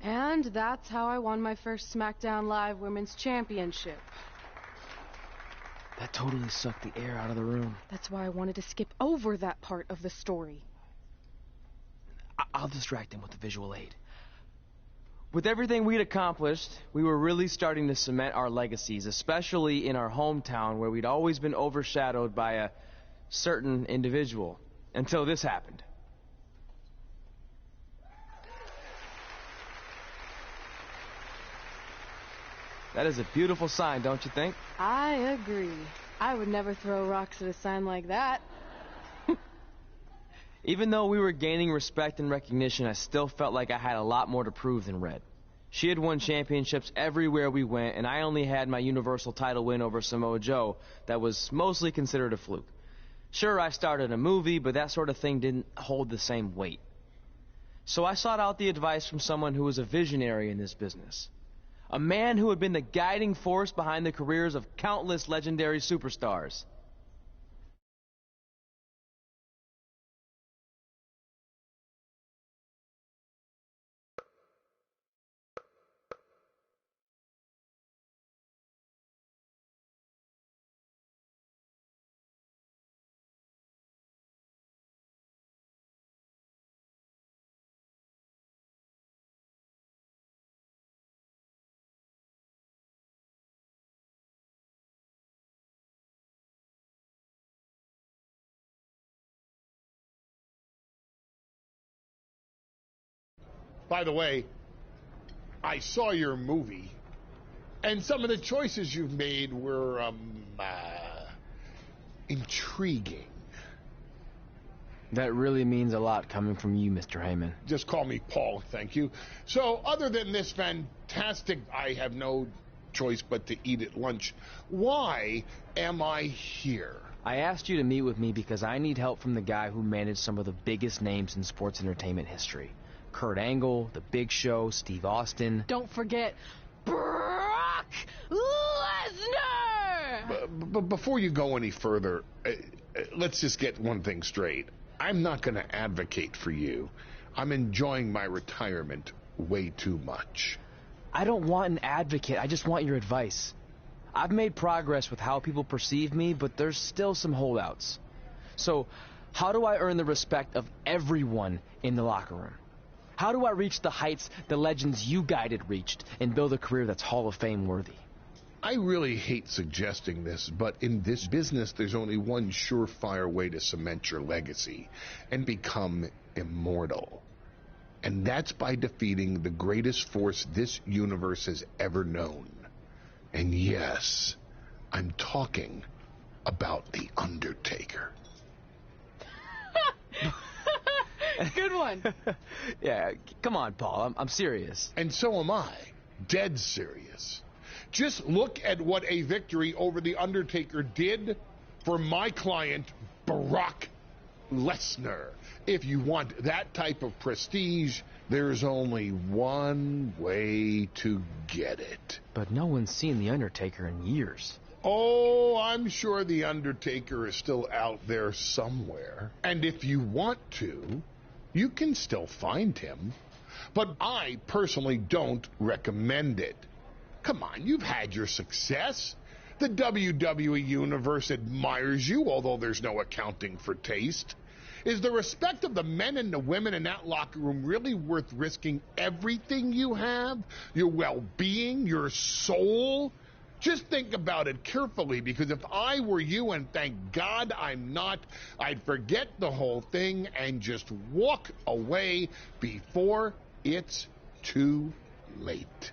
And that's how I won my first SmackDown Live Women's Championship. That totally sucked the air out of the room. That's why I wanted to skip over that part of the story. I'll distract him with the visual aid. With everything we'd accomplished, we were really starting to cement our legacies, especially in our hometown where we'd always been overshadowed by a certain individual, until this happened. That is a beautiful sign, don't you think? I agree. I would never throw rocks at a sign like that. Even though we were gaining respect and recognition, I still felt like I had a lot more to prove than Red. She had won championships everywhere we went, and I only had my Universal title win over Samoa Joe that was mostly considered a fluke. Sure, I started a movie, but that sort of thing didn't hold the same weight. So I sought out the advice from someone who was a visionary in this business. A man who had been the guiding force behind the careers of countless legendary superstars. By the way, I saw your movie, and some of the choices you've made were, intriguing. That really means a lot coming from you, Mr. Heyman. Just call me Paul, thank you. So, other than this fantastic, I have no choice but to eat at lunch, why am I here? I asked you to meet with me because I need help from the guy who managed some of the biggest names in sports entertainment history. Kurt Angle, The Big Show, Steve Austin. Don't forget Brock Lesnar! But before you go any further, let's just get one thing straight. I'm not going to advocate for you. I'm enjoying my retirement way too much. I don't want an advocate, I just want your advice. I've made progress with how people perceive me, but there's still some holdouts. So, how do I earn the respect of everyone in the locker room? How do I reach the heights the legends you guided reached and build a career that's Hall of Fame worthy? I really hate suggesting this, but in this business, there's only one surefire way to cement your legacy and become immortal. And that's by defeating the greatest force this universe has ever known. And yes, I'm talking about The Undertaker. Good one. Yeah, come on, Paul. I'm serious. And so am I. Dead serious. Just look at what a victory over The Undertaker did for my client, Brock Lesnar. If you want that type of prestige, there's only one way to get it. But no one's seen The Undertaker in years. Oh, I'm sure The Undertaker is still out there somewhere. And if you want to, you can still find him. But I personally don't recommend it. Come on, you've had your success. The WWE Universe admires you, although there's no accounting for taste. Is the respect of the men and the women in that locker room really worth risking everything you have? Your well-being, your soul? Just think about it carefully, because if I were you, and thank God I'm not, I'd forget the whole thing and just walk away before it's too late.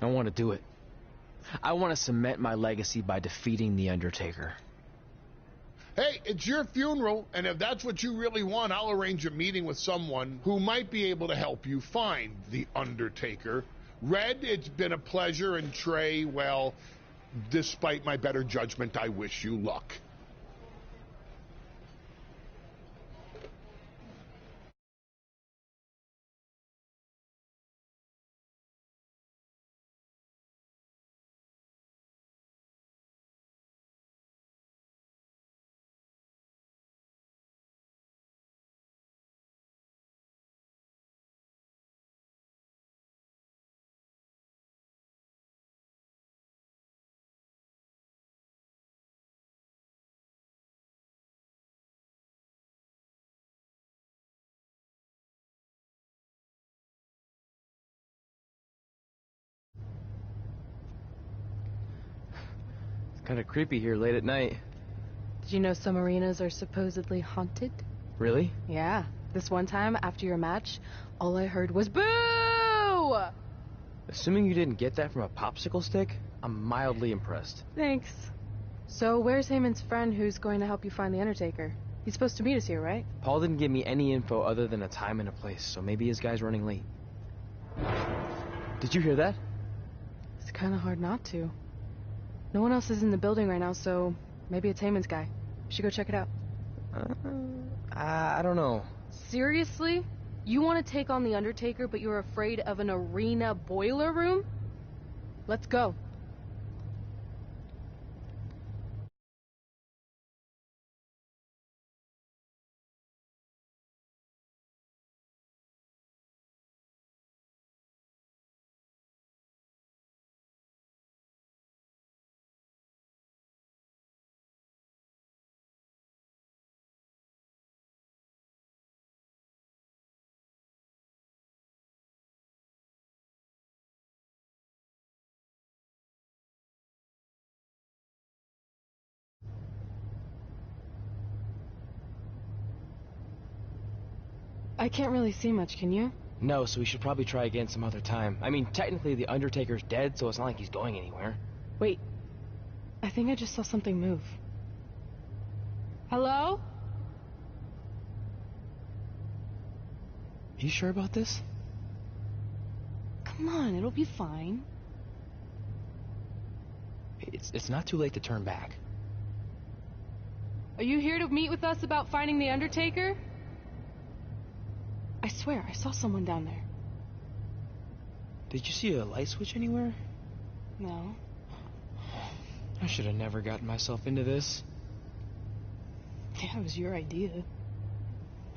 I want to do it. I want to cement my legacy by defeating The Undertaker. Hey, it's your funeral, and if that's what you really want, I'll arrange a meeting with someone who might be able to help you find The Undertaker. Red, it's been a pleasure, and Trey, well, despite my better judgment, I wish you luck. Kind of creepy here late at night. Did you know some arenas are supposedly haunted? Really? Yeah. This one time, after your match, all I heard was boo! Assuming you didn't get that from a popsicle stick, I'm mildly impressed. Thanks. So where's Heyman's friend who's going to help you find the Undertaker? He's supposed to meet us here, right? Paul didn't give me any info other than a time and a place, so maybe his guy's running late. Did you hear that? It's kind of hard not to. No one else is in the building right now, so maybe it's Heyman's guy. We should go check it out. I don't know. Seriously? You want to take on the Undertaker, but you're afraid of an arena boiler room? Let's go. I can't really see much, can you? No, so we should probably try again some other time. I mean, technically the Undertaker's dead, so it's not like he's going anywhere. Wait. I think I just saw something move. Hello? You sure about this? Come on, it'll be fine. It's not too late to turn back. Are you here to meet with us about finding the Undertaker? I swear, I saw someone down there. Did you see a light switch anywhere? No. I should have never gotten myself into this. Yeah, it was your idea.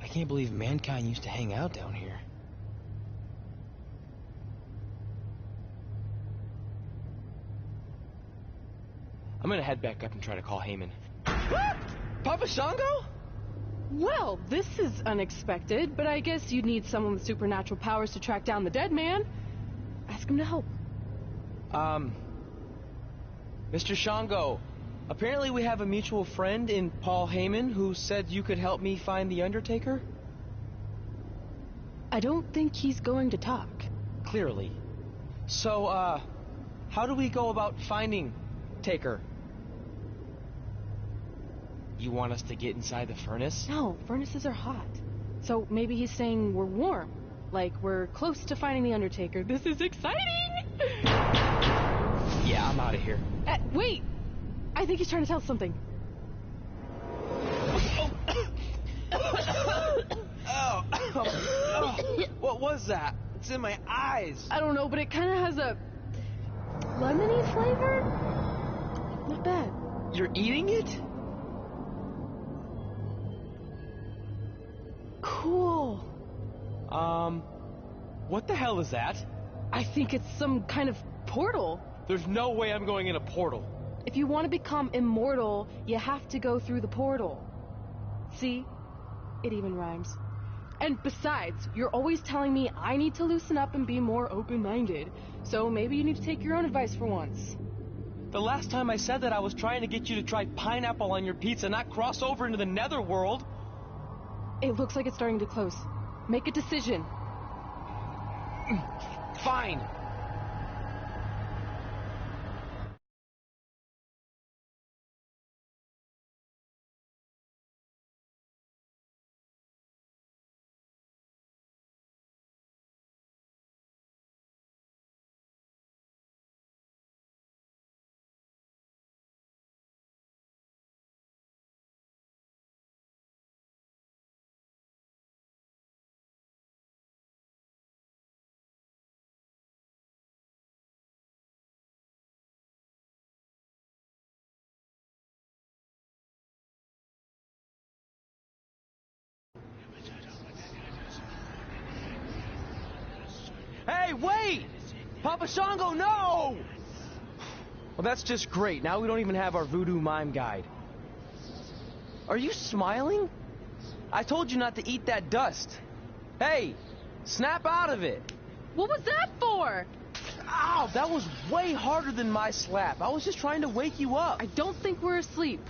I can't believe mankind used to hang out down here. I'm gonna head back up and try to call Heyman. Papa Shango? Well, this is unexpected, but I guess you'd need someone with supernatural powers to track down the dead man. Ask him to help. Mr. Shango, apparently we have a mutual friend in Paul Heyman who said you could help me find the Undertaker? I don't think he's going to talk. Clearly. So, how do we go about finding Taker? You want us to get inside the furnace? No, furnaces are hot. So maybe he's saying we're warm. Like we're close to finding the Undertaker. This is exciting! Yeah, I'm out of here. Wait! I think he's trying to tell us something. What was that? It's in my eyes. I don't know, but it kind of has a lemony flavor? Not bad. You're eating it? Cool. What the hell is that? I think it's some kind of portal. There's no way I'm going in a portal. If you want to become immortal, you have to go through the portal. See? It even rhymes. And besides, you're always telling me I need to loosen up and be more open-minded. So maybe you need to take your own advice for once. The last time I said that, I was trying to get you to try pineapple on your pizza, not cross over into the netherworld. It looks like it's starting to close. Make a decision. Fine. Hey, wait! Papa Shango, no! Well, that's just great. Now we don't even have our voodoo mime guide. Are you smiling? I told you not to eat that dust. Hey, snap out of it. What was that for? Ow, that was way harder than my slap. I was just trying to wake you up. I don't think we're asleep.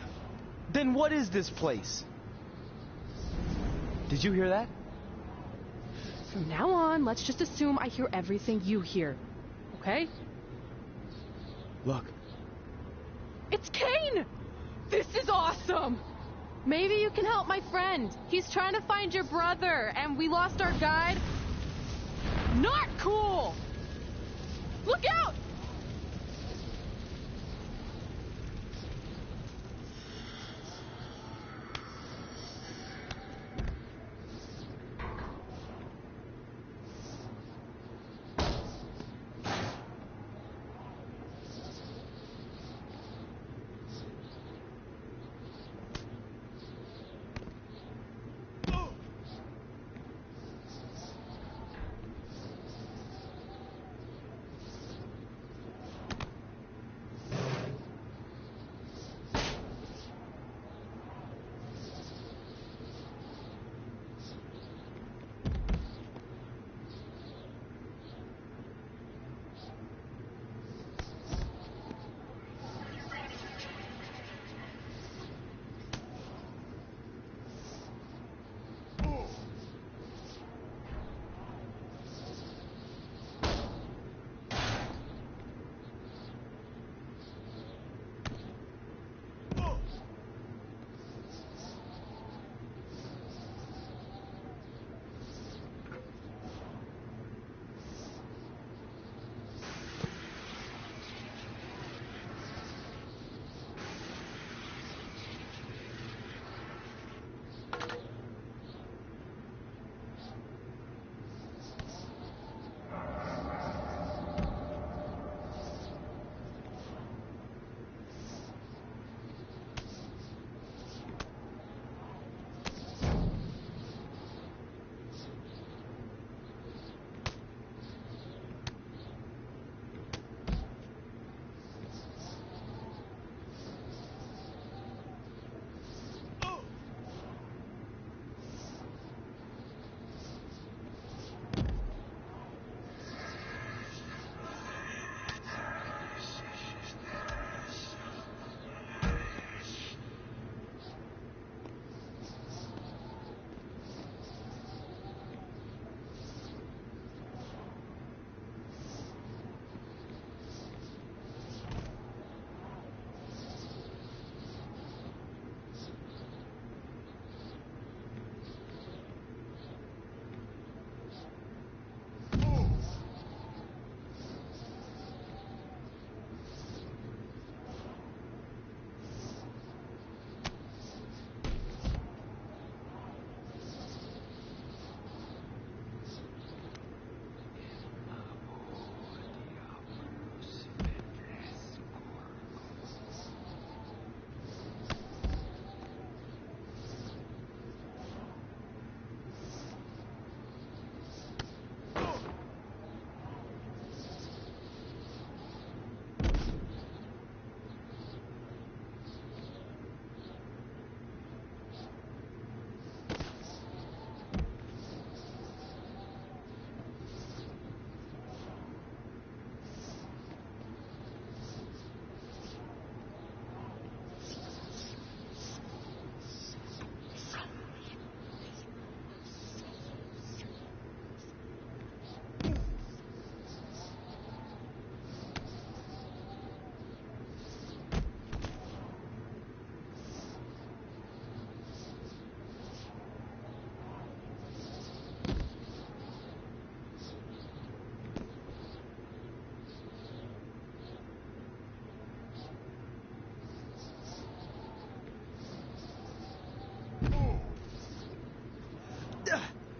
Then what is this place? Did you hear that? From now on, let's just assume I hear everything you hear. Okay? Look. It's Kane! This is awesome! Maybe you can help my friend. He's trying to find your brother, and we lost our guide. Not cool! Look out!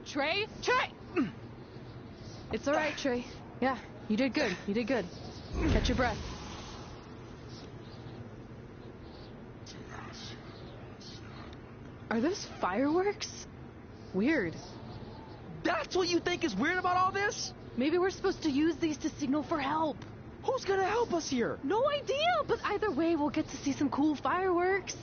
Trey? Trey! It's alright, Trey. Yeah, you did good. You did good. Catch your breath. Are those fireworks? Weird. That's what you think is weird about all this? Maybe we're supposed to use these to signal for help. Who's gonna help us here? No idea, but either way, we'll get to see some cool fireworks.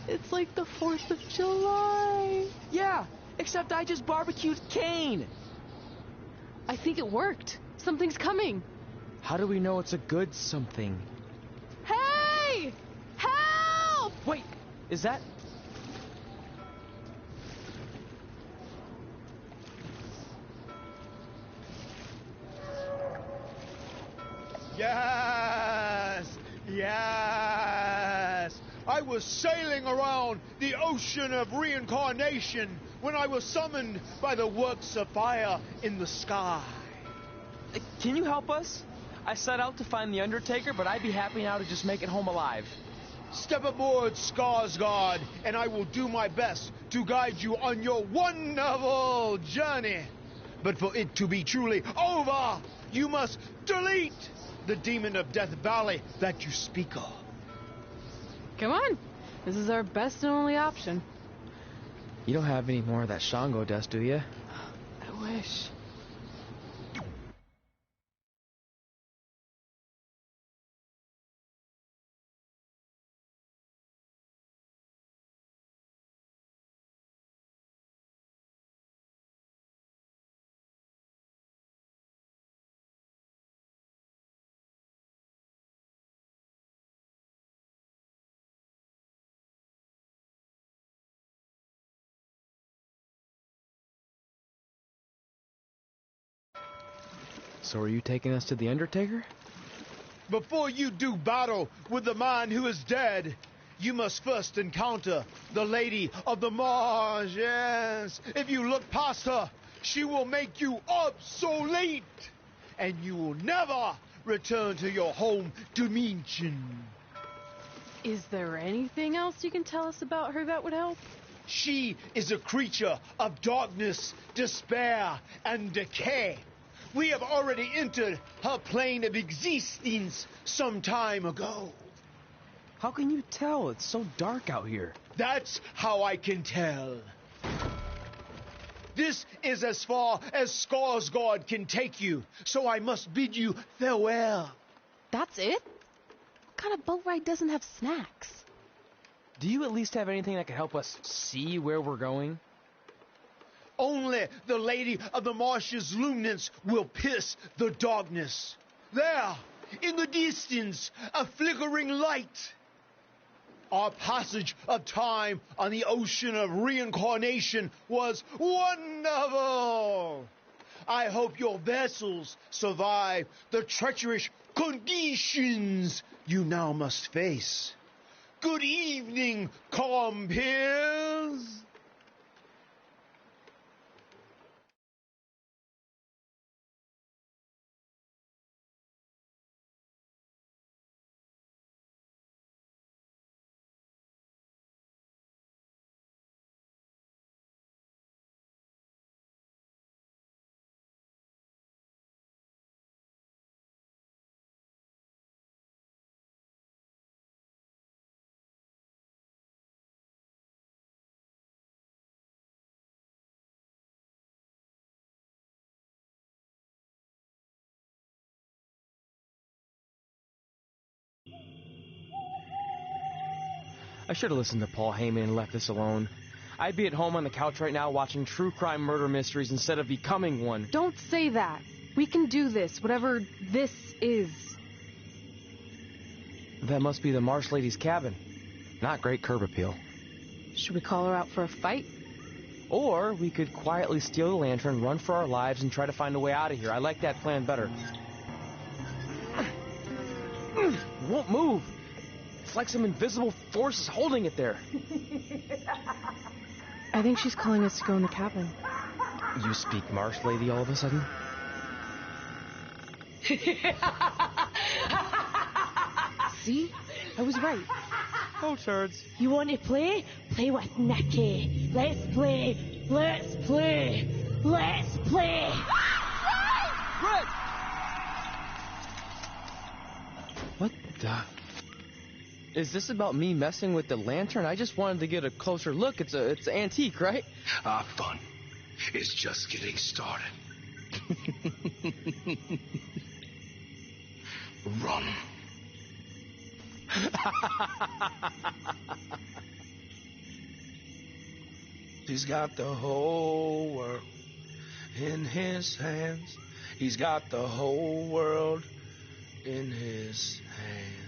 It's like the 4th of July. Yeah, except I just barbecued Kane. I think it worked. Something's coming. How do we know it's a good something? Hey! Help! Wait, is that... Yes! Yes! I was sailing around the ocean of reincarnation when I was summoned by the works of fire in the sky. Can you help us? I set out to find the Undertaker, but I'd be happy now to just make it home alive. Step aboard, Skarsgård, and I will do my best to guide you on your wonderful journey. But for it to be truly over, you must delete the demon of Death Valley that you speak of. Come on. This is our best and only option. You don't have any more of that Shango dust, do you? I wish. So are you taking us to the Undertaker? Before you do battle with the man who is dead, you must first encounter the Lady of the Marsh. Yes. If you look past her, she will make you obsolete, and you will never return to your home dimension. Is there anything else you can tell us about her that would help? She is a creature of darkness, despair, and decay. We have already entered her plane of existence some time ago. How can you tell? It's so dark out here. That's how I can tell. This is as far as Skarsgård can take you, so I must bid you farewell. That's it? What kind of boat ride doesn't have snacks? Do you at least have anything that can help us see where we're going? Only the Lady of the Marsh's luminance will pierce the darkness. There, in the distance, a flickering light. Our passage of time on the ocean of reincarnation was wonderful. I hope your vessels survive the treacherous conditions you now must face. Good evening, compeers. I should have listened to Paul Heyman and left this alone. I'd be at home on the couch right now watching true crime murder mysteries instead of becoming one. Don't say that. We can do this, whatever this is. That must be the Marsh Lady's cabin. Not great curb appeal. Should we call her out for a fight? Or we could quietly steal the lantern, run for our lives, and try to find a way out of here. I like that plan better. It won't move. It's like some invisible force is holding it there. I think she's calling us to go in the cabin. You speak Marsh Lady all of a sudden? See? I was right. Oh, turds. You want to play? Play with Nicky. Let's play. Let's play. Let's play. Red! What the... Is this about me messing with the lantern? I just wanted to get a closer look. It's antique, right? Our fun is just getting started. Run. He's got the whole world in his hands. He's got the whole world in his hands.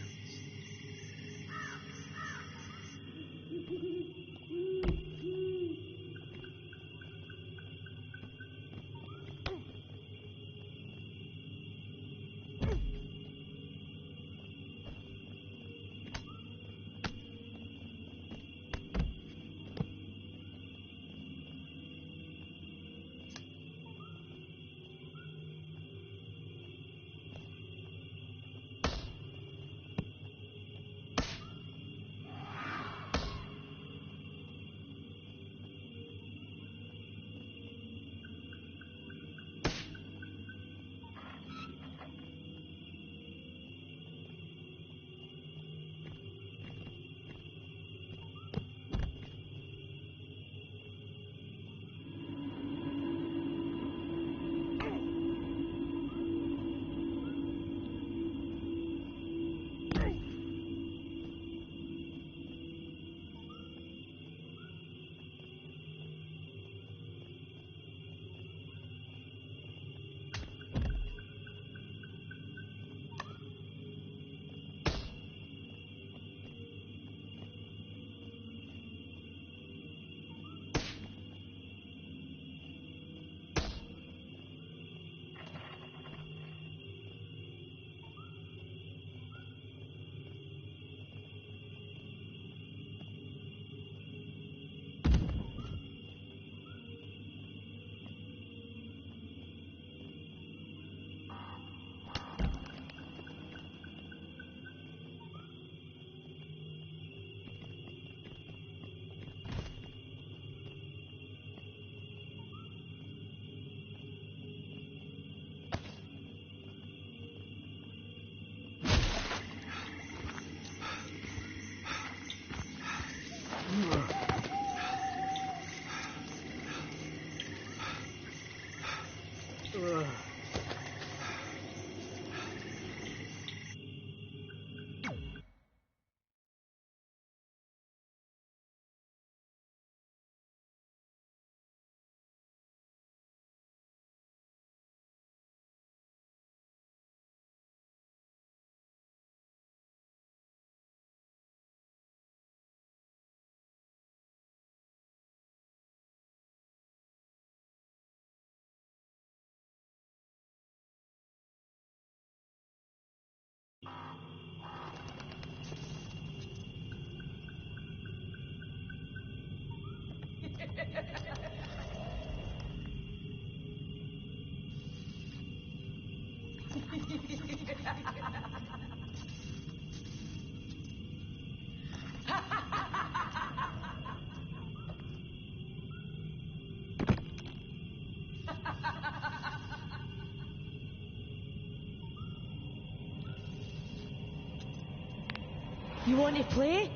You want to play?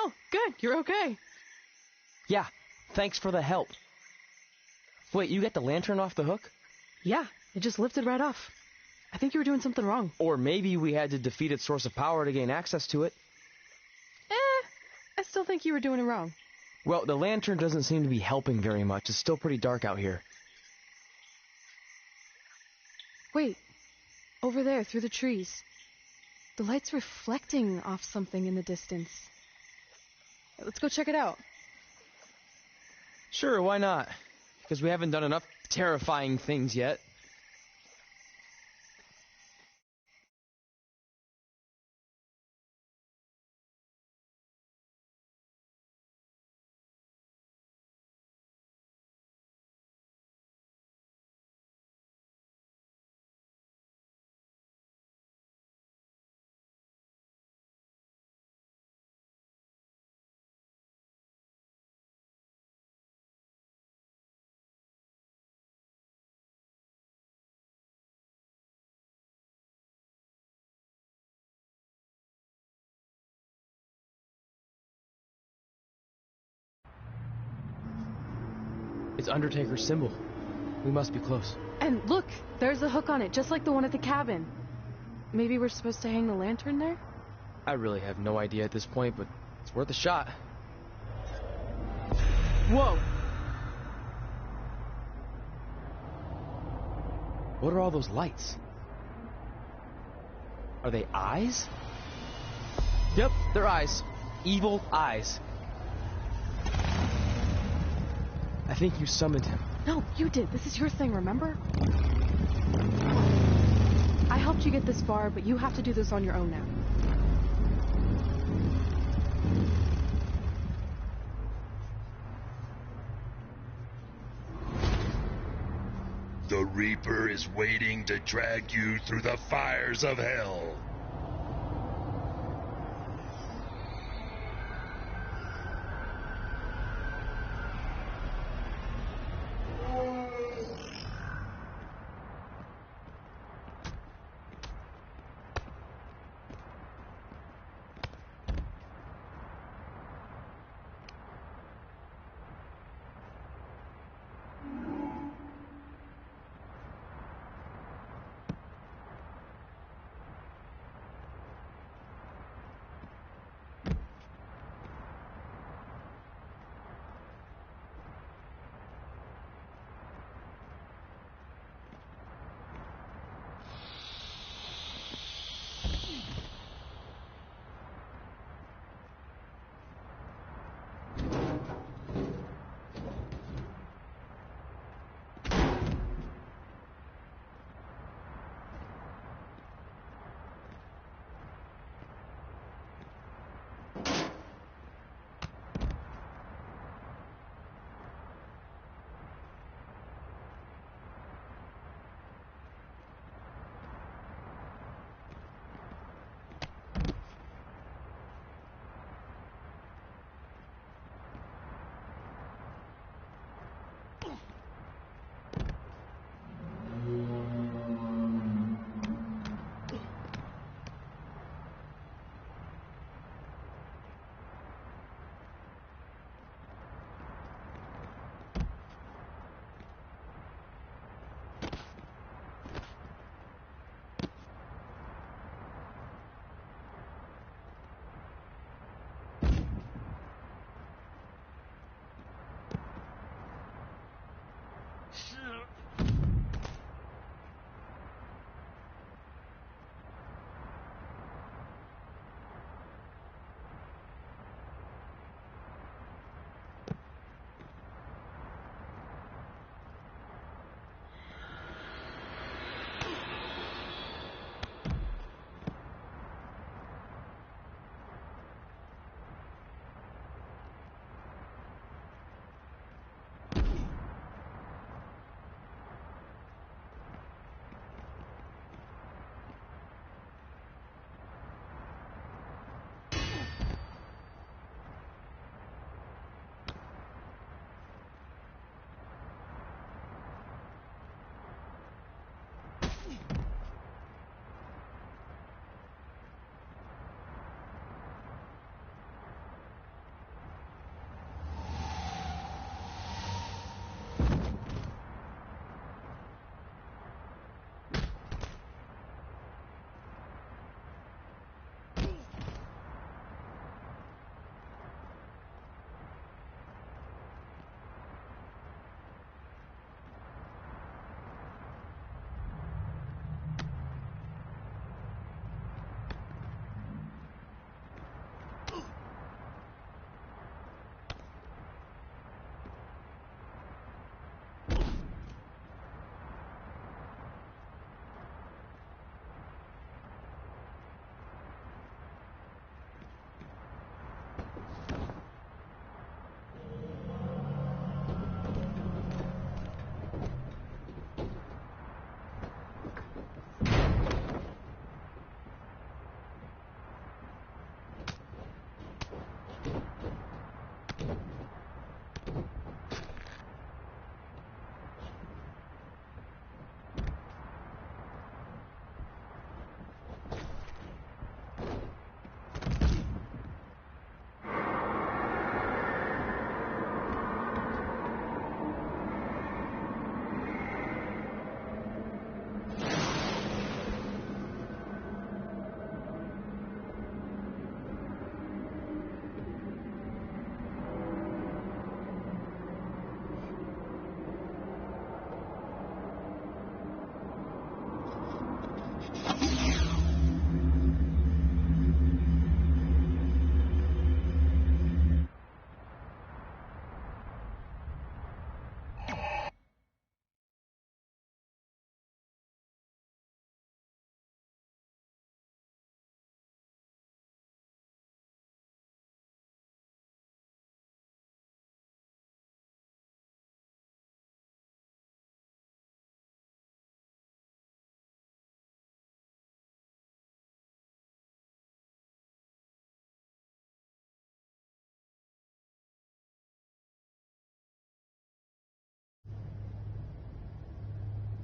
Oh, good. You're okay. Yeah, thanks for the help. Wait, you got the lantern off the hook? Yeah, it just lifted right off. I think you were doing something wrong. Or maybe we had to defeat its source of power to gain access to it. I still think you were doing it wrong. Well, the lantern doesn't seem to be helping very much. It's still pretty dark out here. Wait, over there, through the trees. The light's reflecting off something in the distance. Let's go check it out. Sure, why not? Because we haven't done enough terrifying things yet. It's Undertaker's symbol. We must be close. And look, there's a hook on it, just like the one at the cabin. Maybe we're supposed to hang the lantern there? I really have no idea at this point, but it's worth a shot. Whoa! What are all those lights? Are they eyes? Yep, they're eyes. Evil eyes. I think you summoned him. No, you did. This is your thing, remember? I helped you get this far, but you have to do this on your own now. The Reaper is waiting to drag you through the fires of hell.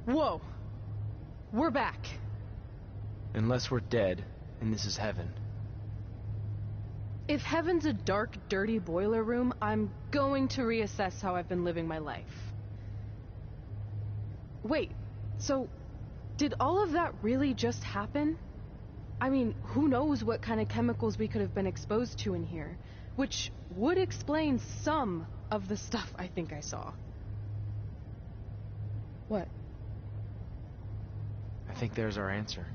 Whoa. We're back. Unless we're dead, and this is heaven. If heaven's a dark, dirty boiler room, I'm going to reassess how I've been living my life. Wait, so did all of that really just happen? I mean, who knows what kind of chemicals we could have been exposed to in here, which would explain some of the stuff I think I saw. What? I think there's our answer.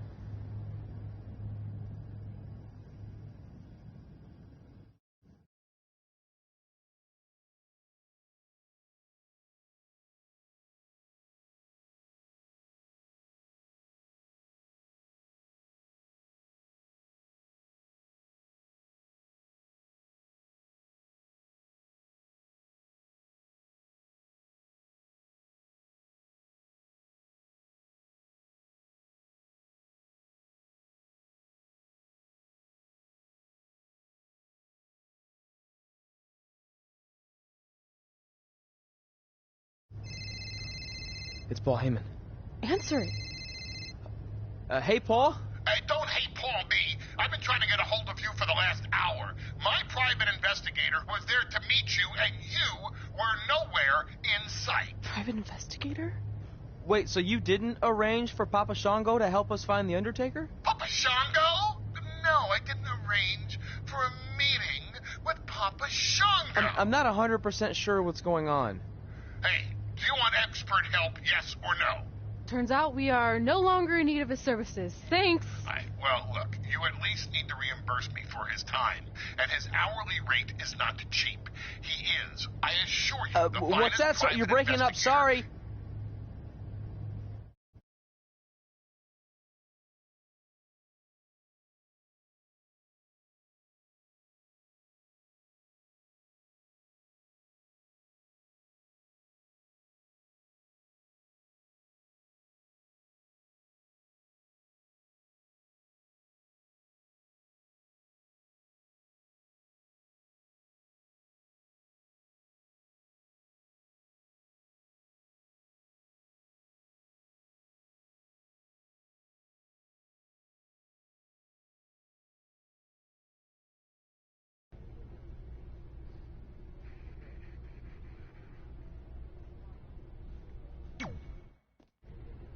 It's Paul Heyman. Answer it. Hey, Paul? Hey, don't hate Paul B. I've been trying to get a hold of you for the last hour. My private investigator was there to meet you, and you were nowhere in sight. Private investigator? Wait, so you didn't arrange for Papa Shango to help us find the Undertaker? Papa Shango? No, I didn't arrange for a meeting with Papa Shango. I'm not 100% sure what's going on. Hey, do you want expert help, yes or no? Turns out we are no longer in need of his services. Thanks. Well, look, you at least need to reimburse me for his time, and his hourly rate is not cheap. He is, I assure you, the what's that? finest You're breaking up, sorry.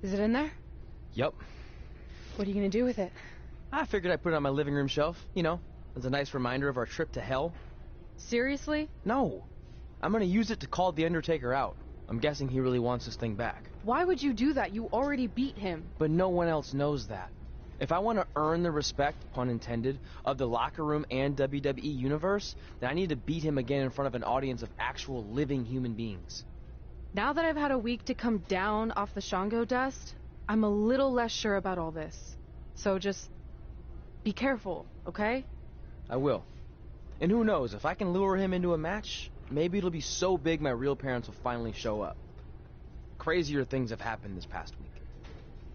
Is it in there? Yep. What are you gonna do with it? I figured I'd put it on my living room shelf, you know, as a nice reminder of our trip to hell. Seriously? No. I'm gonna use it to call the Undertaker out. I'm guessing he really wants this thing back. Why would you do that? You already beat him. But no one else knows that. If I want to earn the respect, pun intended, of the locker room and WWE universe, then I need to beat him again in front of an audience of actual living human beings. Now that I've had a week to come down off the Shango dust, I'm a little less sure about all this. So just be careful, okay? I will. And who knows, if I can lure him into a match, maybe it'll be so big my real parents will finally show up. Crazier things have happened this past week.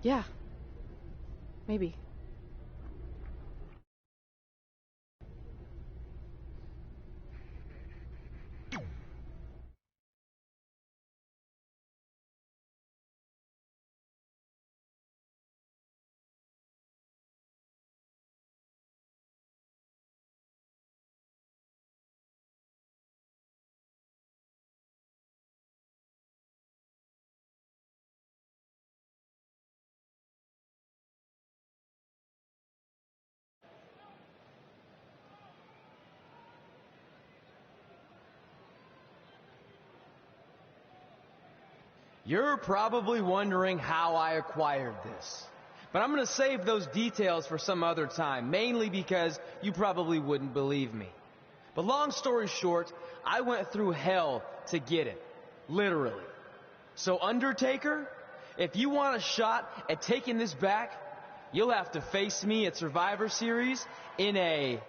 Yeah. Maybe. You're probably wondering how I acquired this. But I'm going to save those details for some other time, mainly because you probably wouldn't believe me. But long story short, I went through hell to get it. Literally. So Undertaker, if you want a shot at taking this back, you'll have to face me at Survivor Series in a...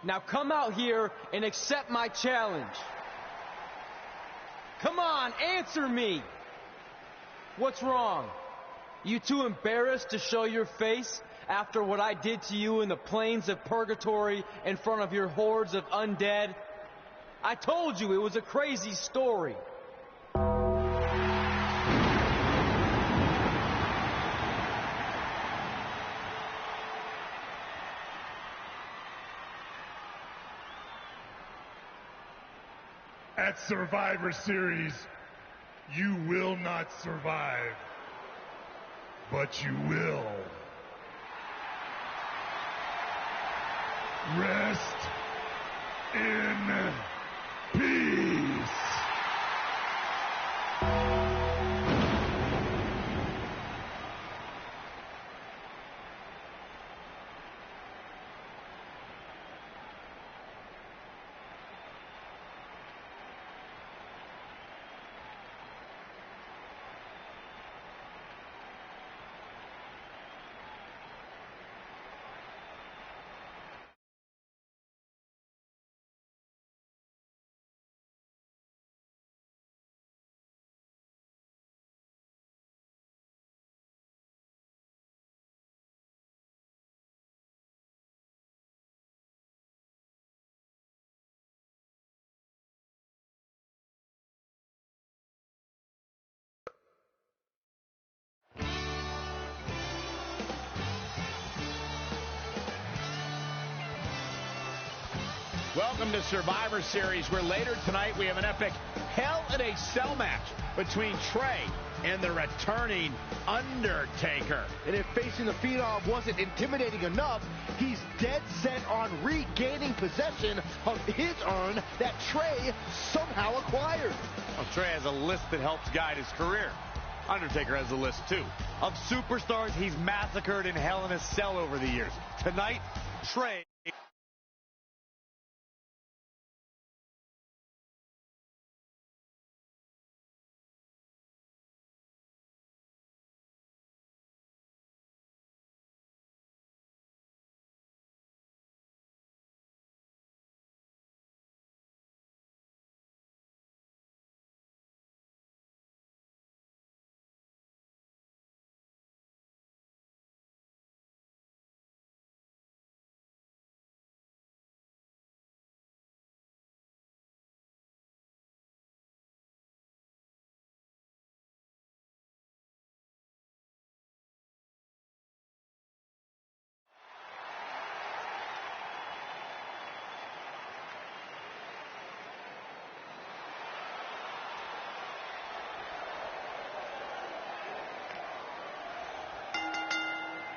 Now come out here and accept my challenge. Come on, answer me. What's wrong? You too embarrassed to show your face after what I did to you in the plains of purgatory in front of your hordes of undead? I told you it was a crazy story. At Survivor Series, you will not survive, but you will. Rest in peace. Welcome to Survivor Series, where later tonight we have an epic Hell in a Cell match between Trey and the returning Undertaker. And if facing the Phenom wasn't intimidating enough, he's dead set on regaining possession of his urn that Trey somehow acquired. Well, Trey has a list that helps guide his career. Undertaker has a list, too, of superstars he's massacred in Hell in a Cell over the years. Tonight, Trey...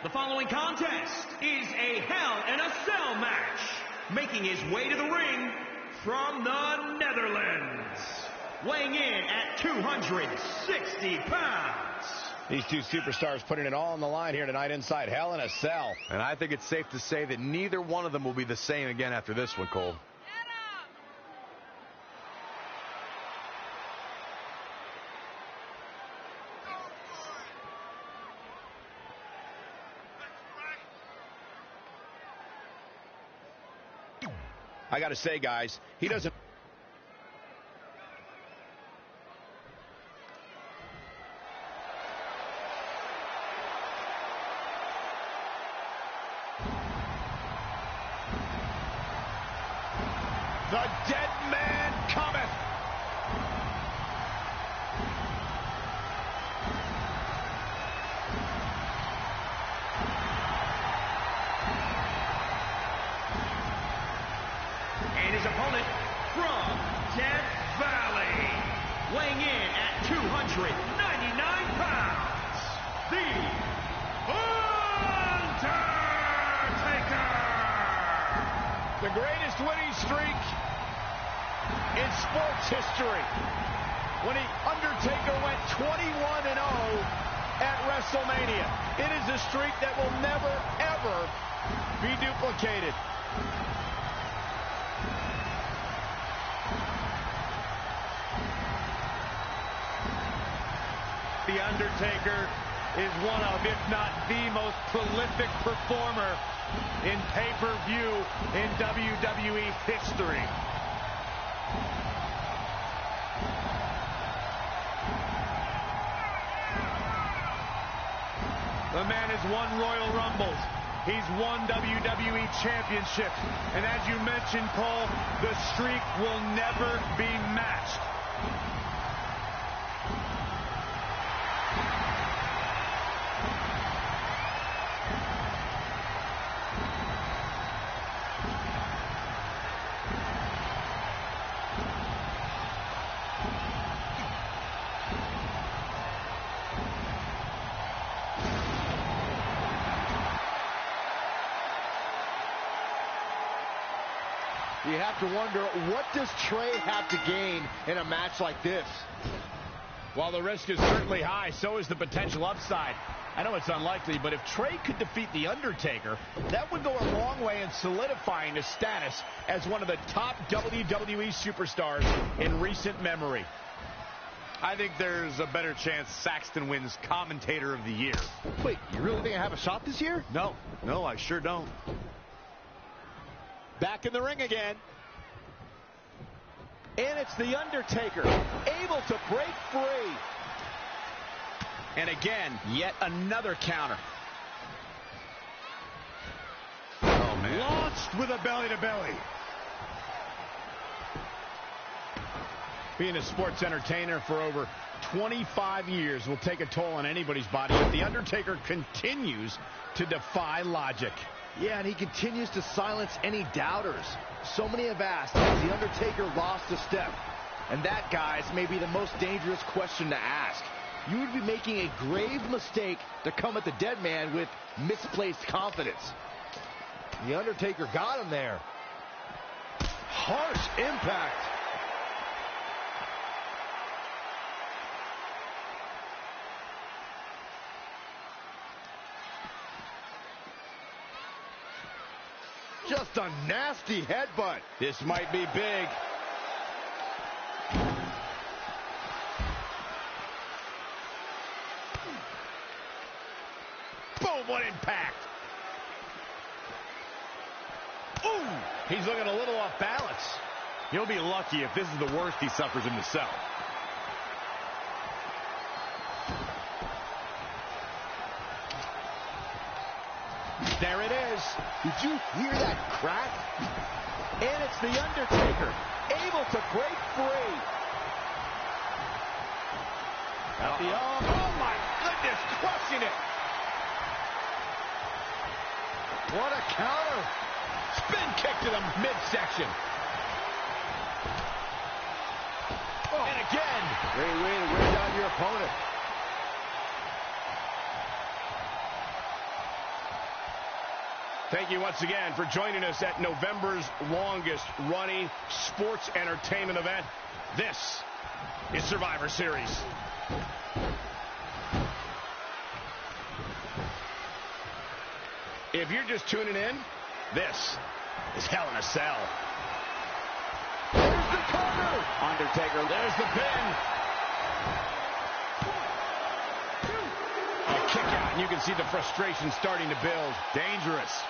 The following contest is a Hell in a Cell match. Making his way to the ring from the Netherlands. Weighing in at 260 pounds. These two superstars putting it all on the line here tonight inside Hell in a Cell. And I think it's safe to say that neither one of them will be the same again after this one, Cole. I got to say, guys, he doesn't... The dead man cometh. And his opponent from Death Valley, weighing in at 299 pounds, the Undertaker! The greatest winning streak in sports history. When the Undertaker went 21-0 at WrestleMania. It is a streak that will never, ever be duplicated. The Undertaker is one of, if not the most prolific performer in pay-per-view in WWE history. The man has won Royal Rumbles, he's won WWE Championship. And as you mentioned, Cole, the streak will never be matched. You have to wonder, what does Trey have to gain in a match like this? While the risk is certainly high, so is the potential upside. I know it's unlikely, but if Trey could defeat The Undertaker, that would go a long way in solidifying his status as one of the top WWE superstars in recent memory. I think there's a better chance Saxton wins Commentator of the Year. Wait, you really think I have a shot this year? No, I sure don't. Back in the ring again. And it's The Undertaker, able to break free. And again, yet another counter. Oh, man. Launched with a belly-to-belly. Being a sports entertainer for over 25 years will take a toll on anybody's body, but The Undertaker continues to defy logic. Yeah, and he continues to silence any doubters. So many have asked, has The Undertaker lost a step? And that, guys, may be the most dangerous question to ask. You would be making a grave mistake to come at the dead man with misplaced confidence. The Undertaker got him there. Harsh impact. Just a nasty headbutt. This might be big. Boom, what impact. Ooh, he's looking a little off balance. He'll be lucky if this is the worst he suffers in the cell. There it is. Did you hear that crack? And it's The Undertaker, able to break free. At the arm. Oh, my goodness, crushing it. What a counter. Spin kick to the midsection. Oh. And again. Great way to wear down your opponent. Thank you once again for joining us at November's longest running sports entertainment event. This is Survivor Series. If you're just tuning in, this is Hell in a Cell. There's the cover. Undertaker, there's the pin. A kick out, and you can see the frustration starting to build. Dangerous.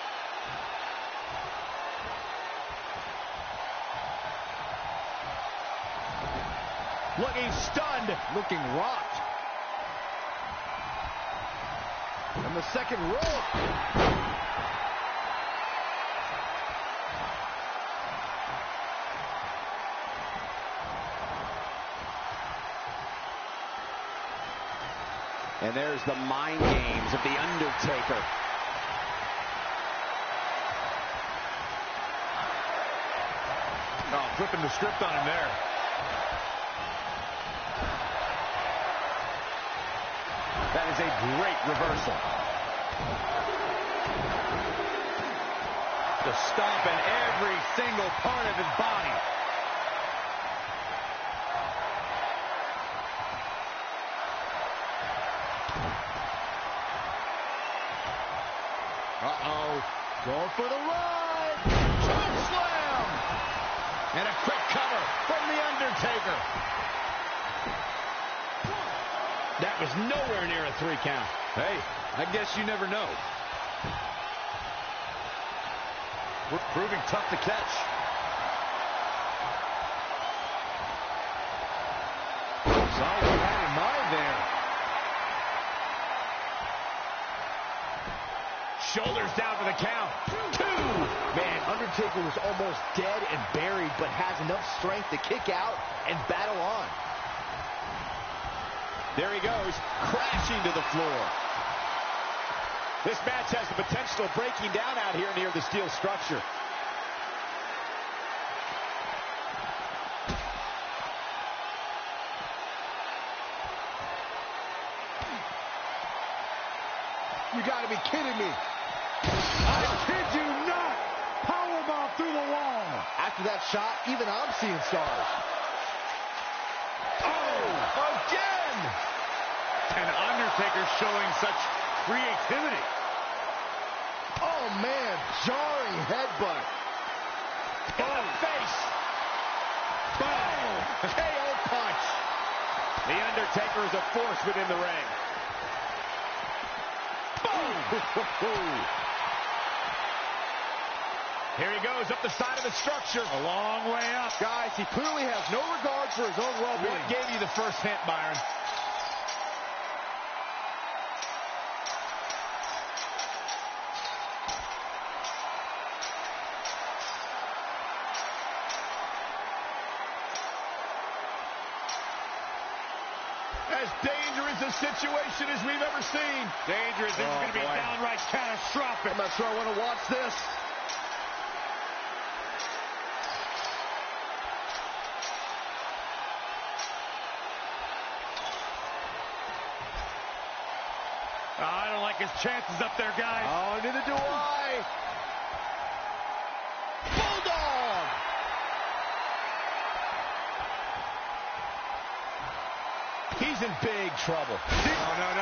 Looking stunned. Looking rocked. And the second rope. And there's the mind games of The Undertaker. Oh, flipping the script on him there. That is a great reversal. The stomp in every single part of his body. Uh-oh. Going for the ride. Choke slam. And a quick cover from The Undertaker. That was nowhere near a 3 count. Hey, I guess you never know. We're proving tough to catch. Saw what you had in mind there. shoulders down for the count. 2. Man, Undertaker was almost dead and buried, but has enough strength to kick out and battle on. There he goes, crashing to the floor. This match has the potential of breaking down out here near the steel structure. You gotta be kidding me. I kid you not. Powerbomb through the wall. After that shot, even I'm seeing stars. Oh, again! And Undertaker showing such creativity. Oh, man, jarring headbutt. In the face. Boom! KO punch. The Undertaker is a force within the ring. Here he goes up the side of the structure. A long way up. Guys, he clearly has no regard for his own well-being. What gave you the first hint, Byron? As dangerous a situation as we've ever seen. Dangerous. This is going to be downright catastrophic. I'm not sure I want to watch this. I don't like his chances up there, guys. Oh, neither do I. Bulldog! He's in big trouble. No.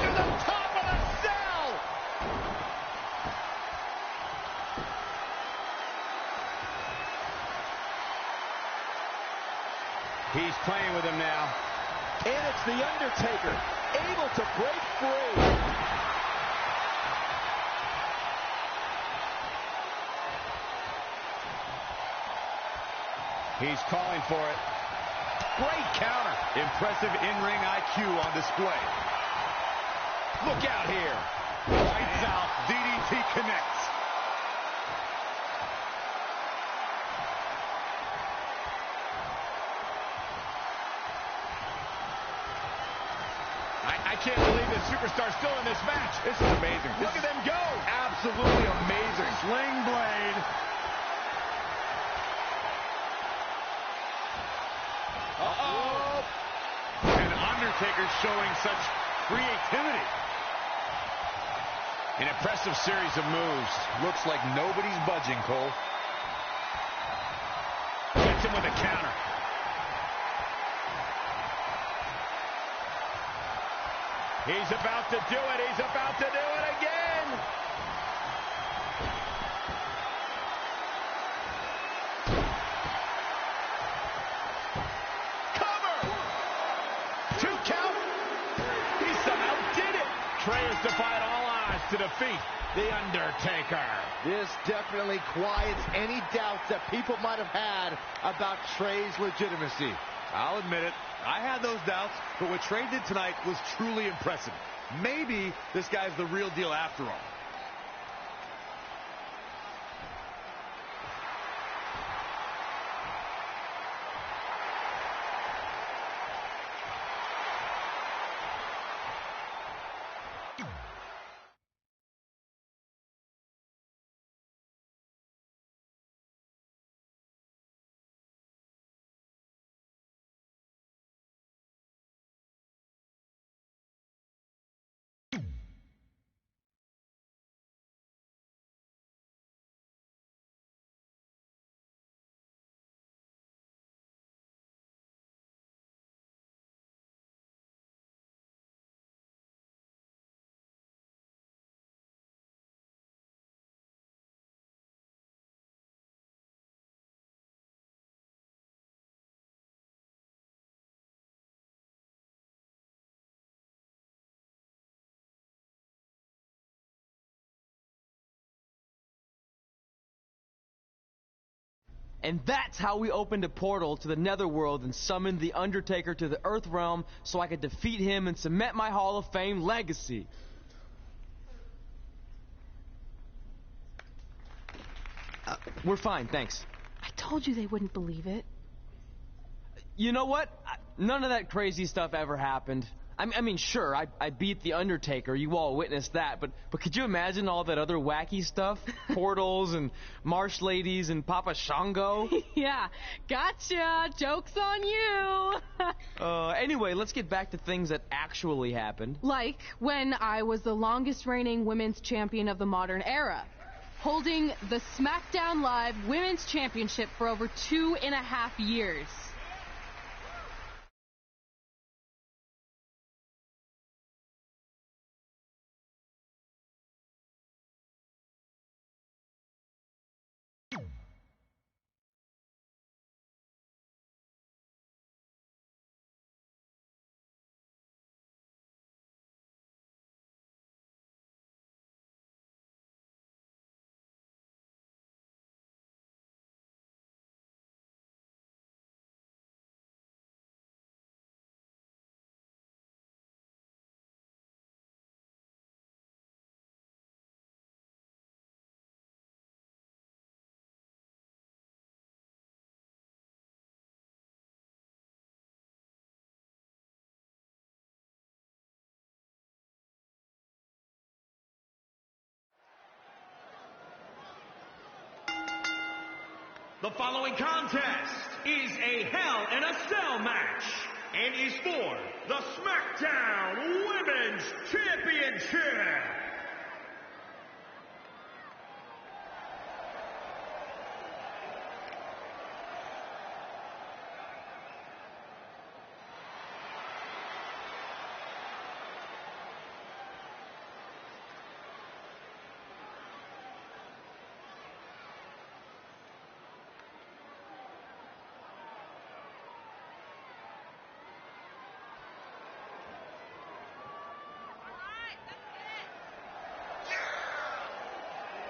To the top of the cell! He's playing with him now. And it's the Undertaker, able to break free. He's calling for it. Great counter. Impressive in-ring IQ on display. Look out here. Lights out. DDT connects. I can't believe this superstar's still in this match. This is amazing. Look at them go. Absolutely amazing. Sling blade. Uh-oh. And Undertaker showing such creativity. An impressive series of moves. Looks like nobody's budging, Cole. Gets him with a counter. He's about to do it. He's about to do it again. Cover. 2 count. He somehow did it. Trey has defied all odds to defeat The Undertaker. This definitely quiets any doubts that people might have had about Trey's legitimacy. I'll admit it. I had those doubts, but what Trey did tonight was truly impressive. Maybe this guy's the real deal after all. And that's how we opened a portal to the Netherworld and summoned The Undertaker to the Earth Realm so I could defeat him and cement my Hall of Fame legacy. We're fine, thanks. I told you they wouldn't believe it. You know what? None of that crazy stuff ever happened. I mean, sure, I beat The Undertaker. You all witnessed that. But could you imagine all that other wacky stuff? Portals and marsh ladies and Papa Shango? Yeah, gotcha. Joke's on you. Anyway, let's get back to things that actually happened. Like when I was the longest reigning women's champion of the modern era, holding the SmackDown Live Women's Championship for over 2.5 years. The following contest is a Hell in a Cell match and is for the SmackDown Women's Championship.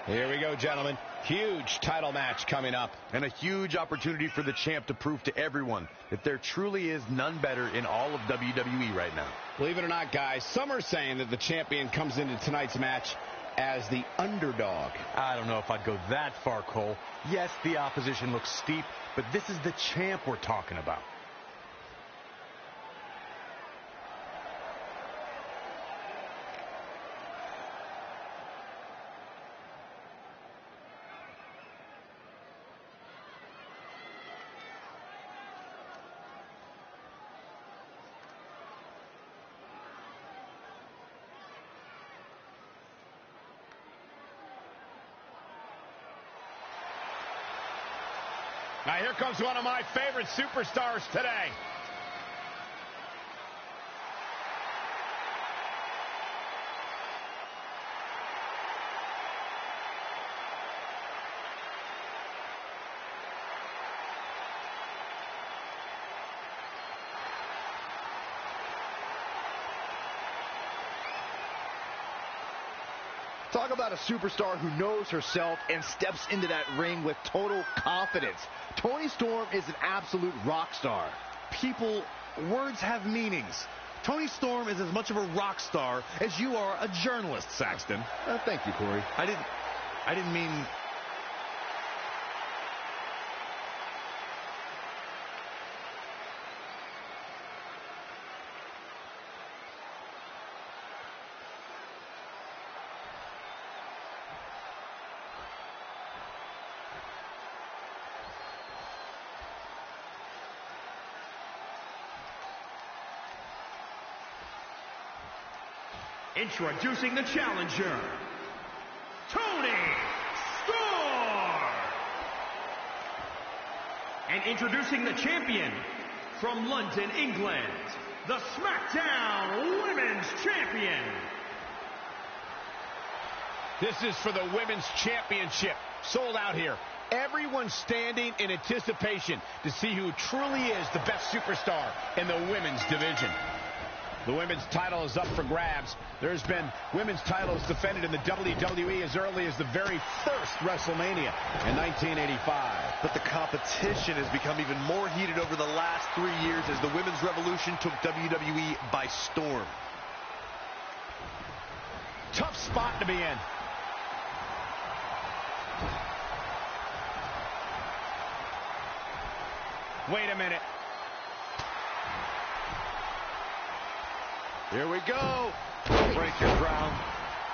Here we go, gentlemen. Huge title match coming up. And a huge opportunity for the champ to prove to everyone that there truly is none better in all of WWE right now. Believe it or not, guys, some are saying that the champion comes into tonight's match as the underdog. I don't know if I'd go that far, Cole. Yes, the opposition looks steep, but this is the champ we're talking about. Now here comes one of my favorite superstars today. Talk about a superstar who knows herself and steps into that ring with total confidence. Toni Storm is an absolute rock star. People, words have meanings. Toni Storm is as much of a rock star as you are a journalist, Saxton. Thank you, Corey. I didn't mean... Introducing the challenger, Toni Storm. And introducing the champion from London, England, the SmackDown Women's Champion. This is for the Women's Championship. Sold out here. Everyone's standing in anticipation to see who truly is the best superstar in the women's division. The women's title is up for grabs. There's been women's titles defended in the WWE as early as the very first WrestleMania in 1985. But the competition has become even more heated over the last 3 years as the women's revolution took WWE by storm. Tough spot to be in. Wait a minute. Here we go. Break your crown.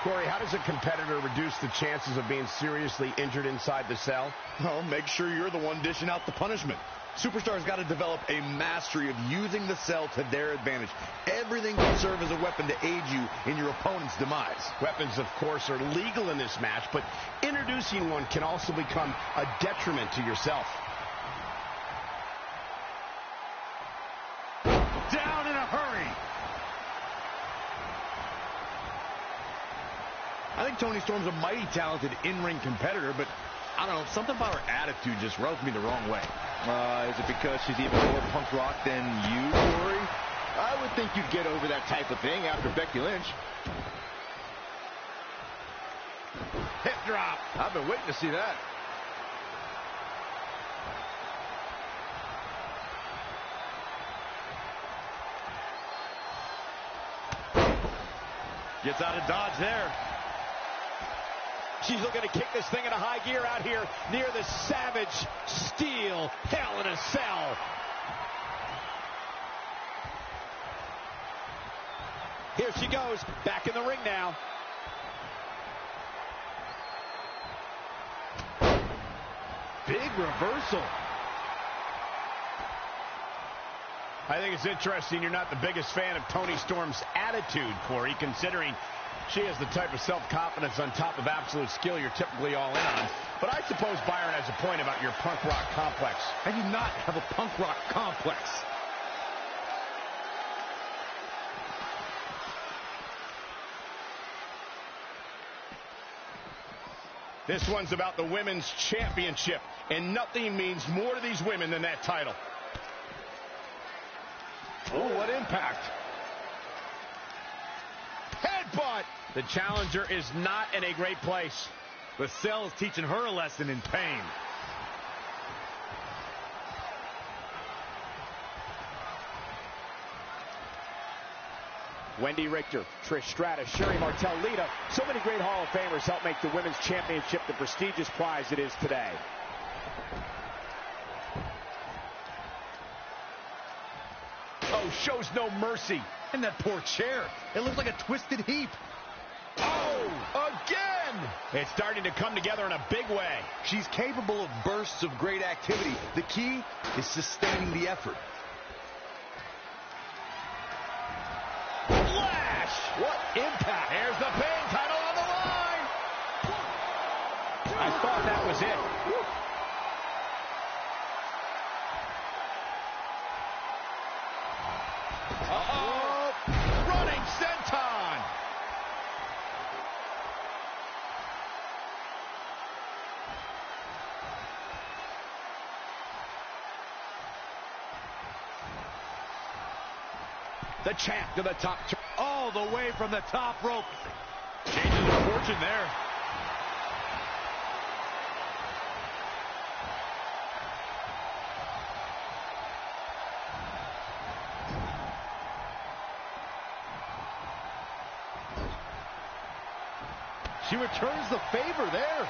Corey, how does a competitor reduce the chances of being seriously injured inside the cell? Well, make sure you're the one dishing out the punishment. Superstars got to develop a mastery of using the cell to their advantage. Everything can serve as a weapon to aid you in your opponent's demise. Weapons, of course, are legal in this match, but introducing one can also become a detriment to yourself. Down in a hurry. I think Toni Storm's a mighty talented in-ring competitor, but I don't know, something about her attitude just rubs me the wrong way. Is it because she's even more punk rock than you, Corey? I would think you'd get over that type of thing after Becky Lynch. Hip drop. I've been waiting to see that. Gets out of dodge there. She's looking to kick this thing into high gear out here near the Savage Steel Hell in a Cell. Here she goes, back in the ring now. Big reversal. I think it's interesting you're not the biggest fan of Toni Storm's attitude, Corey, considering she has the type of self-confidence on top of absolute skill you're typically all in on. But I suppose Byron has a point about your punk rock complex. I do not have a punk rock complex. This one's about the women's championship, and nothing means more to these women than that title. Oh, what impact. Headbutt! The challenger is not in a great place. The cell is teaching her a lesson in pain. Wendy Richter, Trish Stratus, Sherry Martel, Lita. So many great Hall of Famers help make the Women's Championship the prestigious prize it is today. Oh, shows no mercy. And that poor chair. It looks like a twisted heap. Oh, again! It's starting to come together in a big way. She's capable of bursts of great activity. The key is sustaining the effort. Flash! What impact! Here's the pin, title on the line! I thought that was it. Uh-oh! Running senton! The champ to the top. All the way from the top rope. Changes her fortune there. She returns the favor there.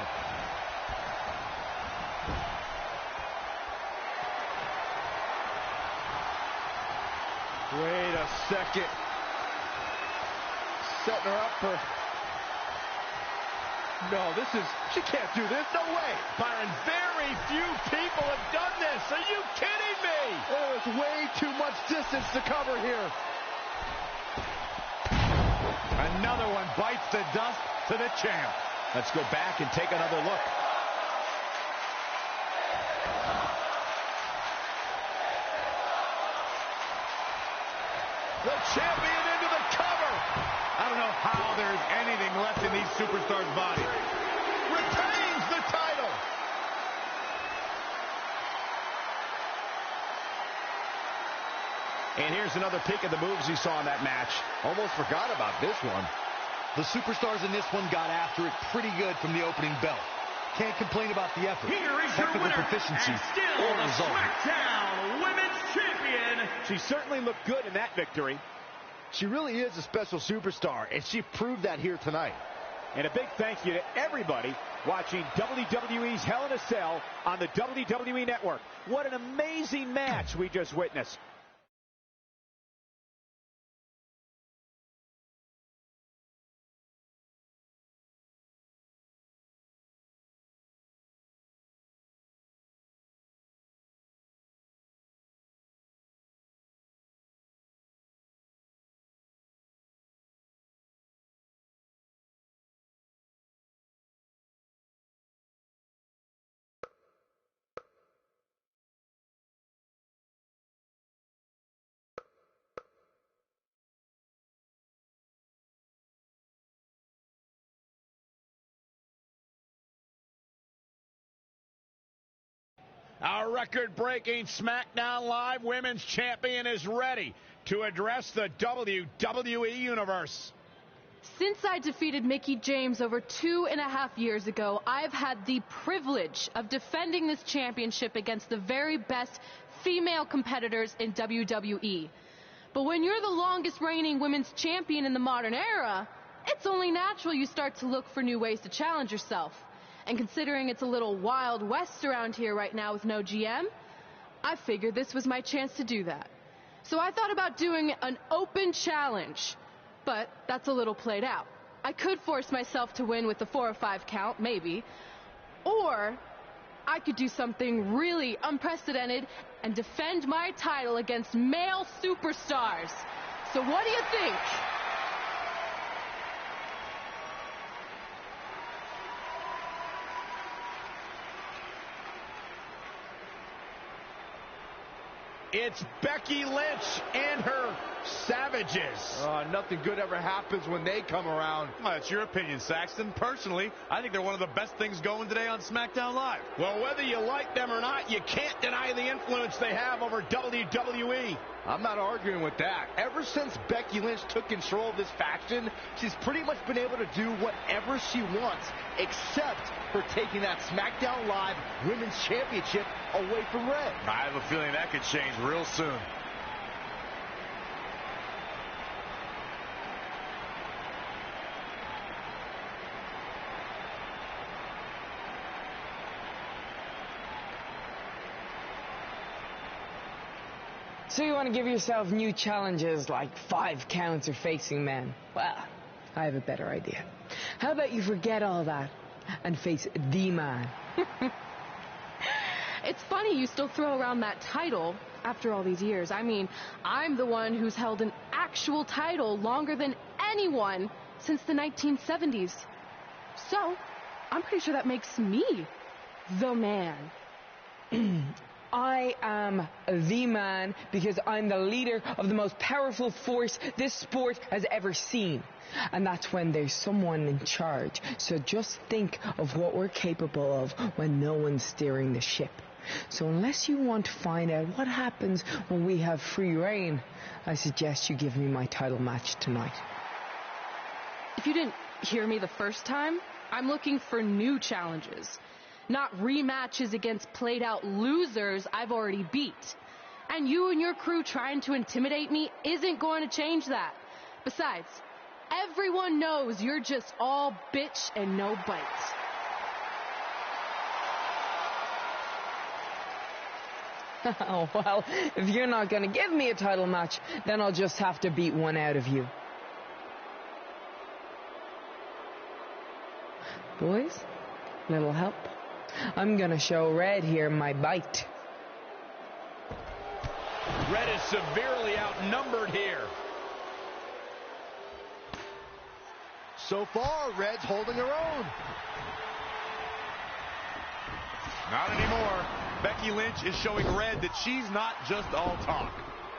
Wait a second. Setting her up for... No, she can't do this. No way. Byron, very few people have done this. Are you kidding me? There's way too much distance to cover here. Another one bites the dust to the champ. Let's go back and take another look. The champion into the cover. I don't know how there's anything left in these superstars' bodies. Retains the title. And here's another peek at the moves you saw in that match. Almost forgot about this one. The superstars in this one got after it pretty good from the opening bell. Can't complain about the effort. Here is your Technical winner, proficiency, and still or the result. SmackDown Women's Champion. She certainly looked good in that victory. She really is a special superstar, and she proved that here tonight. And a big thank you to everybody watching WWE's Hell in a Cell on the WWE Network. What an amazing match we just witnessed. Our record-breaking SmackDown Live Women's Champion is ready to address the WWE Universe. Since I defeated Mickie James over 2.5 years ago, I've had the privilege of defending this championship against the very best female competitors in WWE. But when you're the longest reigning women's champion in the modern era, it's only natural you start to look for new ways to challenge yourself. And considering it's a little Wild West around here right now with no GM, I figured this was my chance to do that. So I thought about doing an open challenge, but that's a little played out. I could force myself to win with the 4 or 5 count, maybe, or I could do something really unprecedented and defend my title against male superstars. So what do you think? It's Becky Lynch and her Savages. Nothing good ever happens when they come around. Well, that's your opinion, Saxton. Personally, I think they're one of the best things going today on SmackDown Live. Well, whether you like them or not, you can't deny the influence they have over WWE. I'm not arguing with that. Ever since Becky Lynch took control of this faction, she's pretty much been able to do whatever she wants, except for taking that SmackDown Live Women's Championship away from Red. I have a feeling that could change real soon. So you want to give yourself new challenges like 5 counts or facing men? Well, I have a better idea. How about you forget all that and face the man? It's funny you still throw around that title after all these years. I mean, I'm the one who's held an actual title longer than anyone since the 1970s. So, I'm pretty sure that makes me the man. I am the man because I'm the leader of the most powerful force this sport has ever seen. And that's when there's someone in charge. So just think of what we're capable of when no one's steering the ship. So unless you want to find out what happens when we have free reign, I suggest you give me my title match tonight. If you didn't hear me the first time, I'm looking for new challenges. Not rematches against played-out losers I've already beat. And you and your crew trying to intimidate me isn't going to change that. Besides, everyone knows you're just all bitch and no bite. Oh, well, if you're not going to give me a title match, then I'll just have to beat one out of you. Boys, little help? I'm gonna show Red here my bite. Red is severely outnumbered here. So far, Red's holding her own. Not anymore. Becky Lynch is showing Red that she's not just all talk.